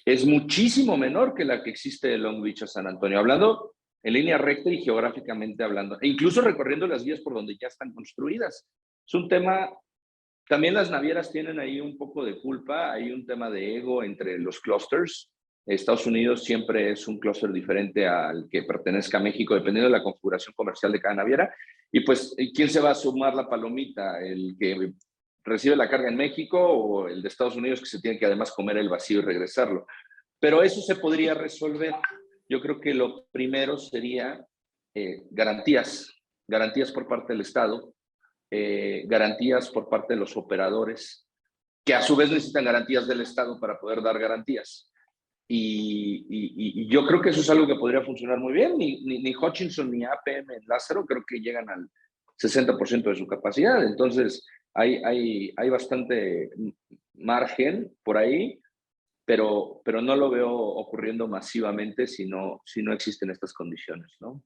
es muchísimo menor que la que existe de Long Beach a San Antonio, hablando en línea recta y geográficamente hablando, e incluso recorriendo las vías por donde ya están construidas. Es un tema, también las navieras tienen ahí un poco de culpa, hay un tema de ego entre los clusters. Estados Unidos siempre es un clúster diferente al que pertenezca a México, dependiendo de la configuración comercial de cada naviera. Y pues, ¿quién se va a sumar la palomita? ¿El que recibe la carga en México o el de Estados Unidos que se tiene que además comer el vacío y regresarlo? Pero eso se podría resolver. Yo creo que lo primero sería garantías por parte del Estado, garantías por parte de los operadores, que a su vez necesitan garantías del Estado para poder dar garantías. Y yo creo que eso es algo que podría funcionar muy bien. Ni Hutchinson ni APM en Lázaro creo que llegan al 60% de su capacidad. Entonces, hay bastante margen por ahí, pero no lo veo ocurriendo masivamente si no existen estas condiciones, ¿no?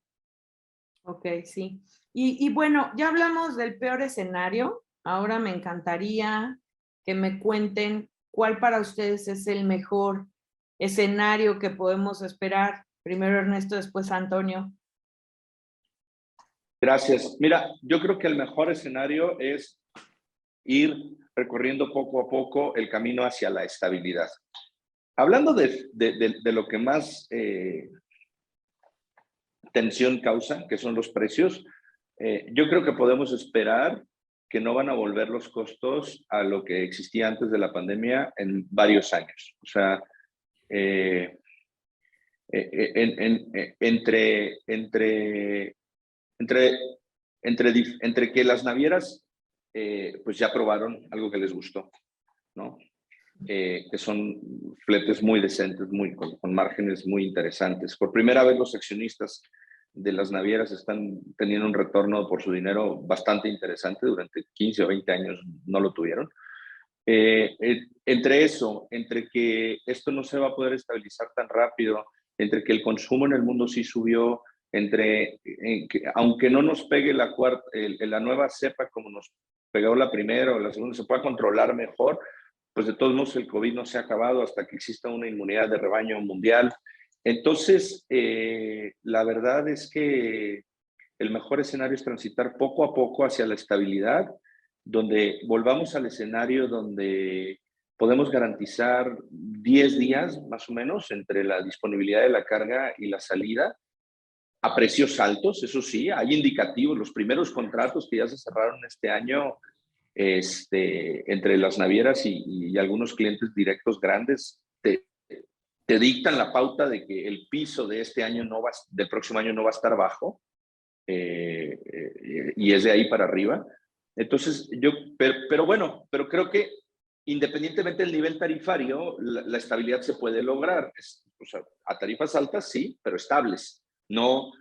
Ok, sí. Y bueno, ya hablamos del peor escenario. Ahora me encantaría que me cuenten cuál para ustedes es el mejor escenario que podemos esperar. Primero Ernesto, después Antonio. Gracias. Mira, yo creo que el mejor escenario es ir recorriendo poco a poco el camino hacia la estabilidad. Hablando de lo que más tensión causa, que son los precios, yo creo que podemos esperar que no van a volver los costos a lo que existía antes de la pandemia en varios años. O sea, entre que las navieras pues ya probaron algo que les gustó, ¿no? Que son fletes muy decentes, con márgenes muy interesantes. Por primera vez los accionistas de las navieras están teniendo un retorno por su dinero bastante interesante. Durante 15 o 20 años no lo tuvieron. Entre eso, entre que esto no se va a poder estabilizar tan rápido, entre que el consumo en el mundo sí subió, que, aunque no nos pegue la nueva cepa como nos pegó la primera o la segunda, se pueda controlar mejor, pues de todos modos el COVID no se ha acabado hasta que exista una inmunidad de rebaño mundial. Entonces, la verdad es que el mejor escenario es transitar poco a poco hacia la estabilidad, donde volvamos al escenario donde podemos garantizar 10 días más o menos entre la disponibilidad de la carga y la salida a precios altos. Eso sí, hay indicativos, los primeros contratos que ya se cerraron este año entre las navieras y algunos clientes directos grandes te dictan la pauta de que el piso de este año del próximo año no va a estar bajo, y es de ahí para arriba. Entonces, pero creo que independientemente del nivel tarifario, la estabilidad se puede lograr. O sea, a tarifas altas sí, pero estables, no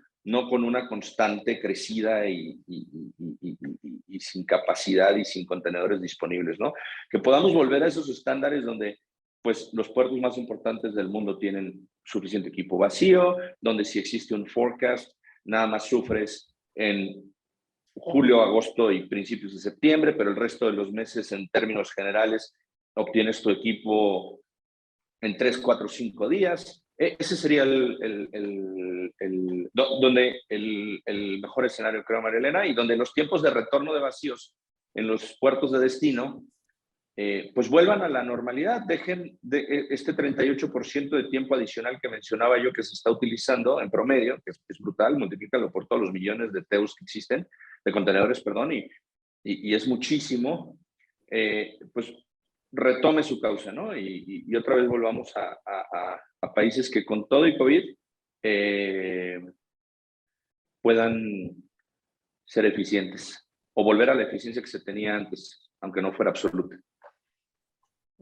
con una constante crecida y sin capacidad y sin contenedores disponibles, ¿no? Que podamos volver a esos estándares donde pues los puertos más importantes del mundo tienen suficiente equipo vacío, donde si existe un forecast, nada más sufres en julio, agosto y principios de septiembre, pero el resto de los meses en términos generales obtienes tu equipo en 3, 4, 5 días. Ese sería donde el mejor escenario, creo, María Elena, y donde los tiempos de retorno de vacíos en los puertos de destino pues vuelvan a la normalidad, dejen este 38% de tiempo adicional que mencionaba yo que se está utilizando en promedio, que es brutal, multiplícalo por todos los millones de TEUs que existen, de contenedores, perdón, y es muchísimo, pues retome su causa, ¿no? Y otra vez volvamos a países que con todo y COVID puedan ser eficientes o volver a la eficiencia que se tenía antes, aunque no fuera absoluta.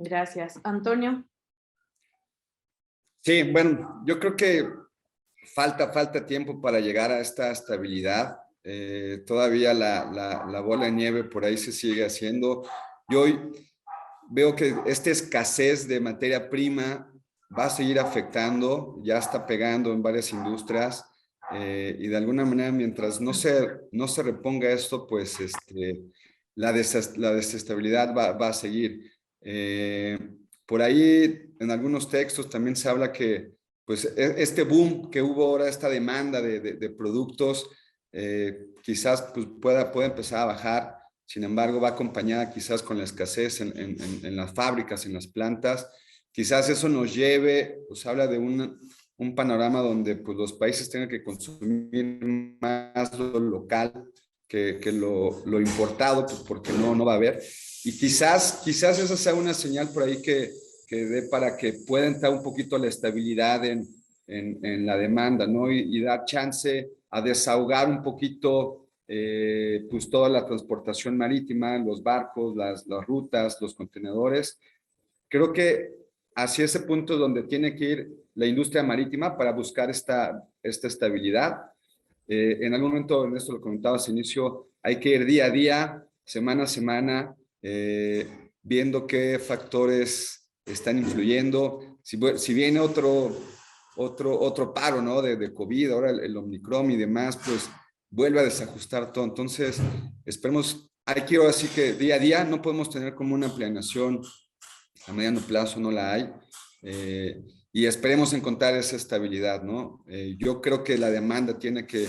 Gracias. Antonio. Sí, bueno, yo creo que falta tiempo para llegar a esta estabilidad. Todavía la bola de nieve por ahí se sigue haciendo. Yo hoy veo que esta escasez de materia prima va a seguir afectando, ya está pegando en varias industrias y de alguna manera mientras no se reponga esto, pues la desestabilidad va a seguir. Por ahí en algunos textos también se habla que pues este boom que hubo ahora, esta demanda de productos, quizás pues, pueda empezar a bajar. Sin embargo, va acompañada quizás con la escasez en las fábricas, en las plantas. Quizás eso nos lleve, pues habla de un panorama donde pues, los países tengan que consumir más lo local que lo importado, pues porque no va a haber. Y quizás esa sea una señal por ahí que dé para que pueda entrar un poquito la estabilidad en la demanda, ¿no? Y dar chance a desahogar un poquito pues toda la transportación marítima, los barcos, las rutas, los contenedores. Creo que hacia ese punto es donde tiene que ir la industria marítima para buscar esta estabilidad. En algún momento, Ernesto lo comentabas al inicio, hay que ir día a día, semana a semana, viendo qué factores están influyendo. Si viene otro paro, ¿no? De COVID, ahora el Omicron y demás, pues vuelve a desajustar todo. Entonces, esperemos, hay que ir así que día a día, no podemos tener como una planeación a mediano plazo, no la hay. Y esperemos encontrar esa estabilidad, ¿no? Yo creo que la demanda tiene que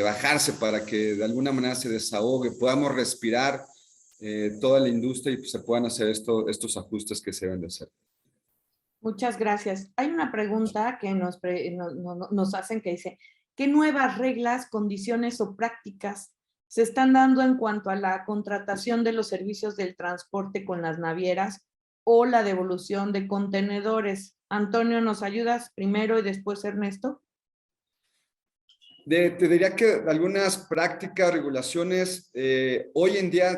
bajarse para que de alguna manera se desahogue, podamos respirar toda la industria y pues, se puedan hacer estos ajustes que se deben de hacer. Muchas gracias. Hay una pregunta que nos hacen que dice, ¿qué nuevas reglas, condiciones o prácticas se están dando en cuanto a la contratación de los servicios del transporte con las navieras o la devolución de contenedores? Antonio, ¿nos ayudas primero y después Ernesto? Te diría que algunas prácticas, regulaciones, hoy en día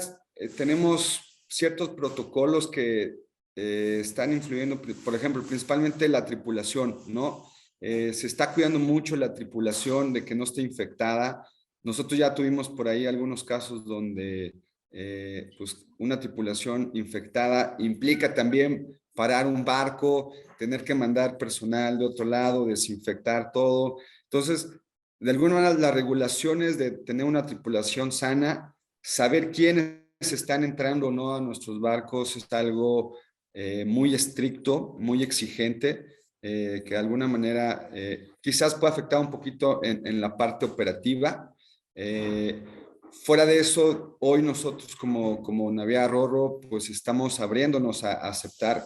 tenemos ciertos protocolos que están influyendo, por ejemplo, principalmente la tripulación, ¿no? Se está cuidando mucho la tripulación de que no esté infectada. Nosotros ya tuvimos por ahí algunos casos donde pues una tripulación infectada implica también parar un barco, tener que mandar personal de otro lado, desinfectar todo. Entonces, de alguna manera, las regulaciones de tener una tripulación sana, saber quiénes están entrando o no a nuestros barcos es algo muy estricto, muy exigente, que de alguna manera quizás pueda afectar un poquito en la parte operativa. Fuera de eso, hoy nosotros como Naviera Ro-Ro, pues estamos abriéndonos a aceptar,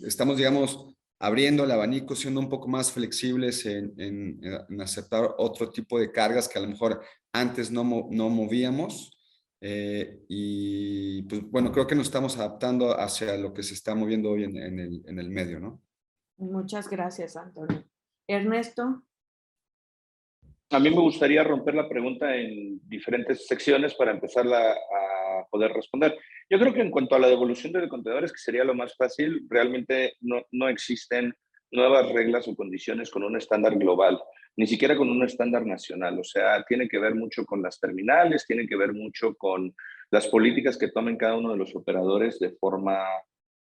estamos, digamos, abriendo el abanico, siendo un poco más flexibles en aceptar otro tipo de cargas que a lo mejor antes no movíamos. Y pues bueno, creo que nos estamos adaptando hacia lo que se está moviendo hoy en el medio, ¿no? Muchas gracias, Antonio. Ernesto. A mí me gustaría romper la pregunta en diferentes secciones para empezarla a poder responder. Yo creo que en cuanto a la devolución de contenedores, que sería lo más fácil, realmente no existen nuevas reglas o condiciones con un estándar global, ni siquiera con un estándar nacional. O sea, tiene que ver mucho con las terminales, tiene que ver mucho con las políticas que tomen cada uno de los operadores de forma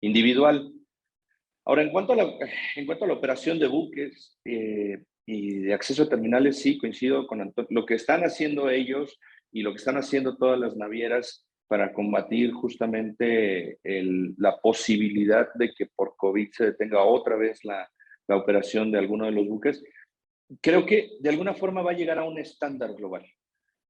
individual. Ahora, en cuanto a la operación de buques y de acceso a terminales, sí, coincido con Antonio. Lo que están haciendo ellos y lo que están haciendo todas las navieras para combatir justamente la posibilidad de que por COVID se detenga otra vez la operación de alguno de los buques. Creo que de alguna forma va a llegar a un estándar global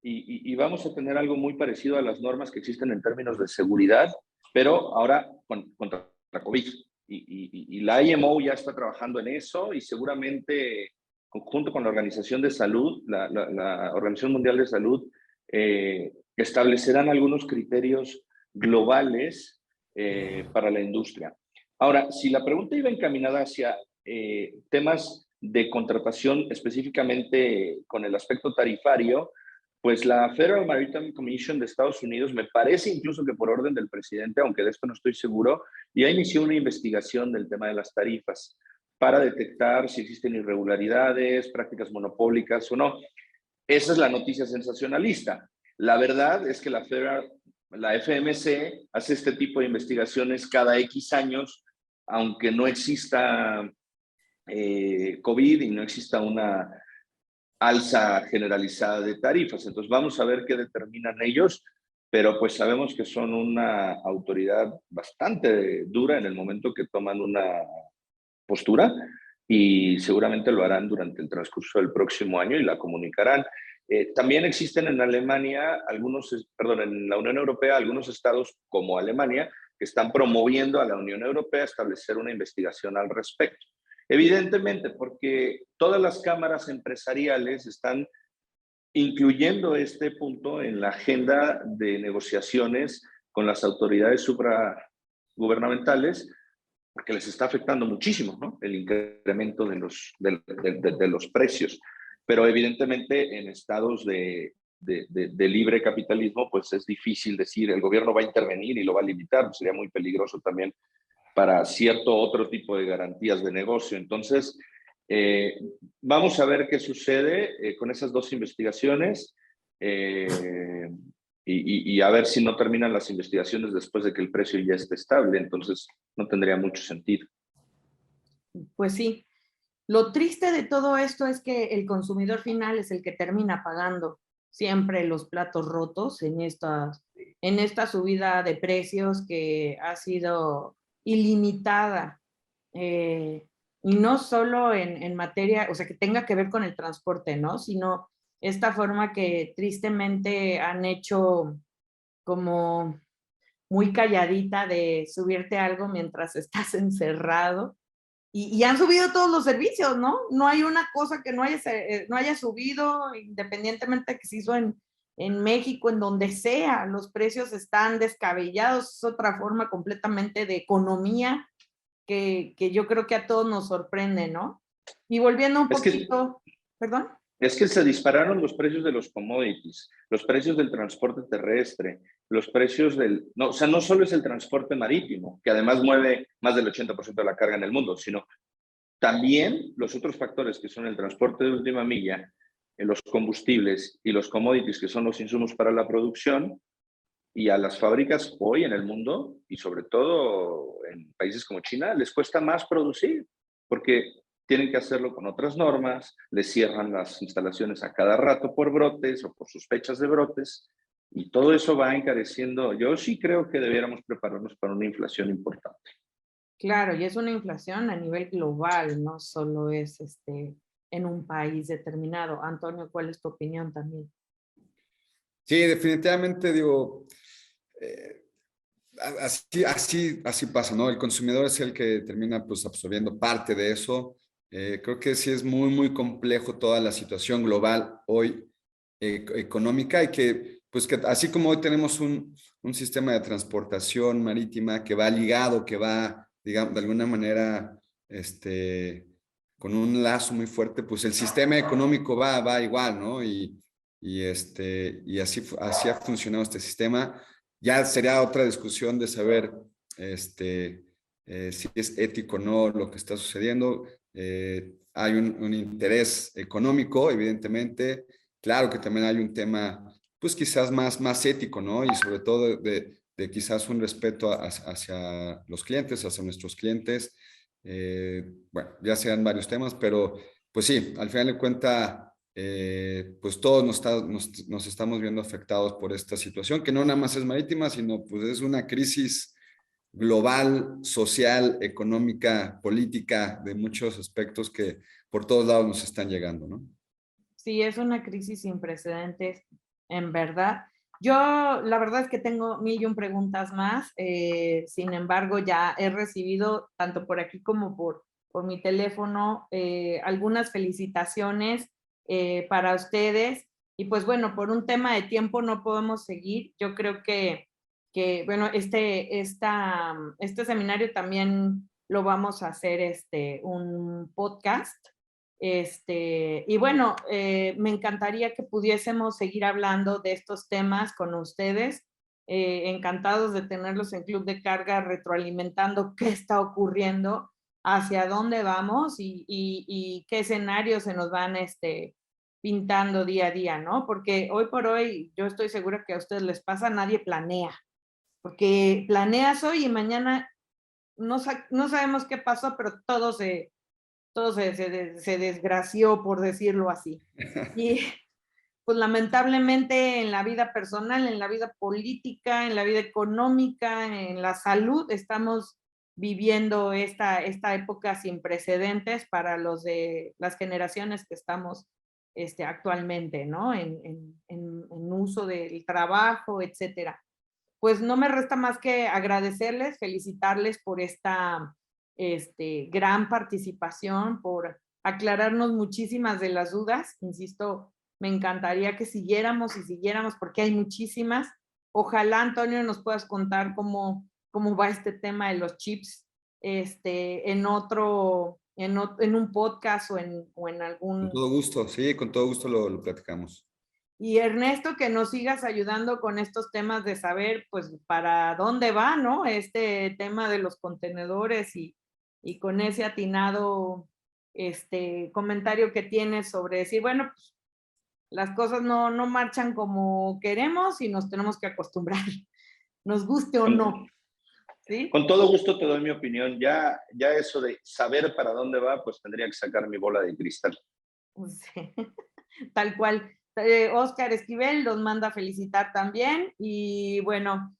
y vamos a tener algo muy parecido a las normas que existen en términos de seguridad, pero ahora contra la COVID. Y la IMO ya está trabajando en eso y seguramente junto con la Organización de Salud, la Organización Mundial de Salud, establecerán algunos criterios globales para la industria. Ahora, si la pregunta iba encaminada hacia temas de contratación específicamente con el aspecto tarifario, pues la Federal Maritime Commission de Estados Unidos, me parece incluso que por orden del presidente, aunque de esto no estoy seguro, ya inició una investigación del tema de las tarifas para detectar si existen irregularidades, prácticas monopólicas o no. Esa es la noticia sensacionalista. La verdad es que la FMC hace este tipo de investigaciones cada X años, aunque no exista COVID y no exista una alza generalizada de tarifas. Entonces vamos a ver qué determinan ellos, pero pues sabemos que son una autoridad bastante dura en el momento que toman una postura y seguramente lo harán durante el transcurso del próximo año y la comunicarán. También existen en Alemania en la Unión Europea algunos estados como Alemania que están promoviendo a la Unión Europea establecer una investigación al respecto. Evidentemente, porque todas las cámaras empresariales están incluyendo este punto en la agenda de negociaciones con las autoridades supragubernamentales, porque les está afectando muchísimo, ¿no? El incremento de los precios. Pero evidentemente en estados de libre capitalismo, pues es difícil decir el gobierno va a intervenir y lo va a limitar, sería muy peligroso también para cierto otro tipo de garantías de negocio. Entonces, vamos a ver qué sucede con esas dos investigaciones y a ver si no terminan las investigaciones después de que el precio ya esté estable. Entonces, no tendría mucho sentido. Pues sí. Lo triste de todo esto es que el consumidor final es el que termina pagando siempre los platos rotos en esta subida de precios que ha sido ilimitada. Y no solo en materia, o sea, que tenga que ver con el transporte, ¿no? Sino esta forma que tristemente han hecho como muy calladita de subirte algo mientras estás encerrado. Y han subido todos los servicios, ¿no? No hay una cosa que no haya subido, independientemente de que se hizo en México, en donde sea, los precios están descabellados, es otra forma completamente de economía que yo creo que a todos nos sorprende, ¿no? Y volviendo un poquito, ¿perdón? Es que se dispararon los precios de los commodities, los precios del transporte terrestre, los precios no, o sea, no solo es el transporte marítimo, que además mueve más del 80% de la carga en el mundo, sino también los otros factores que son el transporte de última milla, los combustibles y los commodities, que son los insumos para la producción, y a las fábricas hoy en el mundo, y sobre todo en países como China, les cuesta más producir, porque tienen que hacerlo con otras normas, les cierran las instalaciones a cada rato por brotes o por sospechas de brotes, y todo eso va encareciendo. Yo sí creo que debiéramos prepararnos para una inflación importante. Claro, y es una inflación a nivel global, no solo es en un país determinado. Antonio, ¿cuál es tu opinión también? Sí, definitivamente digo, así pasa, ¿no? El consumidor es el que termina pues absorbiendo parte de eso. Creo que sí es muy, muy complejo toda la situación global hoy económica y que, pues que así como hoy tenemos un sistema de transportación marítima que va ligado, que va, digamos, de alguna manera, con un lazo muy fuerte, pues el sistema económico va igual, ¿no? Y así ha funcionado este sistema. Ya sería otra discusión de saber si es ético o no lo que está sucediendo. Hay un interés económico, evidentemente. Claro que también hay un tema, pues quizás más ético, ¿no? Y sobre todo de quizás un respeto hacia los clientes, hacia nuestros clientes. Bueno, ya sean varios temas, pero pues sí, al final de cuentas, pues todos nos estamos viendo afectados por esta situación, que no nada más es marítima, sino pues es una crisis global, social, económica, política, de muchos aspectos que por todos lados nos están llegando, ¿no? Sí, es una crisis sin precedentes, en verdad. Yo, la verdad es que tengo 1001 preguntas más, sin embargo, ya he recibido, tanto por aquí como por mi teléfono, algunas felicitaciones para ustedes. Y pues bueno, por un tema de tiempo no podemos seguir. Yo creo que bueno, este seminario también lo vamos a hacer un podcast. Y bueno, me encantaría que pudiésemos seguir hablando de estos temas con ustedes. Encantados de tenerlos en Club de Carga, retroalimentando qué está ocurriendo, hacia dónde vamos y qué escenarios se nos van pintando día a día, ¿no? Porque hoy por hoy, yo estoy segura que a ustedes les pasa, nadie planea, porque planeas hoy y mañana no sabemos qué pasó, pero todo se desgració, por decirlo así. Y pues lamentablemente en la vida personal, en la vida política, en la vida económica, en la salud, estamos viviendo esta época sin precedentes para las generaciones que estamos actualmente, ¿no? En uso del trabajo, etcétera. Pues no me resta más que agradecerles, felicitarles por esta gran participación, por aclararnos muchísimas de las dudas. Insisto, me encantaría que siguiéramos porque hay muchísimas. Ojalá, Antonio, nos puedas contar cómo va este tema de los chips en un podcast o en algún... Con todo gusto, sí, con todo gusto lo platicamos. Y Ernesto, que nos sigas ayudando con estos temas de saber, pues, para dónde va, ¿no? Este tema de los contenedores y con ese atinado comentario que tienes sobre decir, bueno, pues, las cosas no marchan como queremos y nos tenemos que acostumbrar, nos guste o no, ¿sí? Con todo gusto te doy mi opinión. Ya eso de saber para dónde va, pues tendría que sacar mi bola de cristal. Sí, tal cual. Oscar Esquivel los manda a felicitar también y bueno,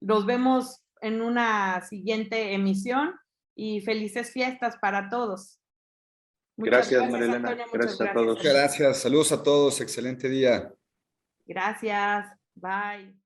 nos vemos en una siguiente emisión y felices fiestas para todos. Muchas Gracias, Marilena. Antonio, Gracias a muchas todos. Muchas gracias, saludos a todos, excelente día. Gracias, bye.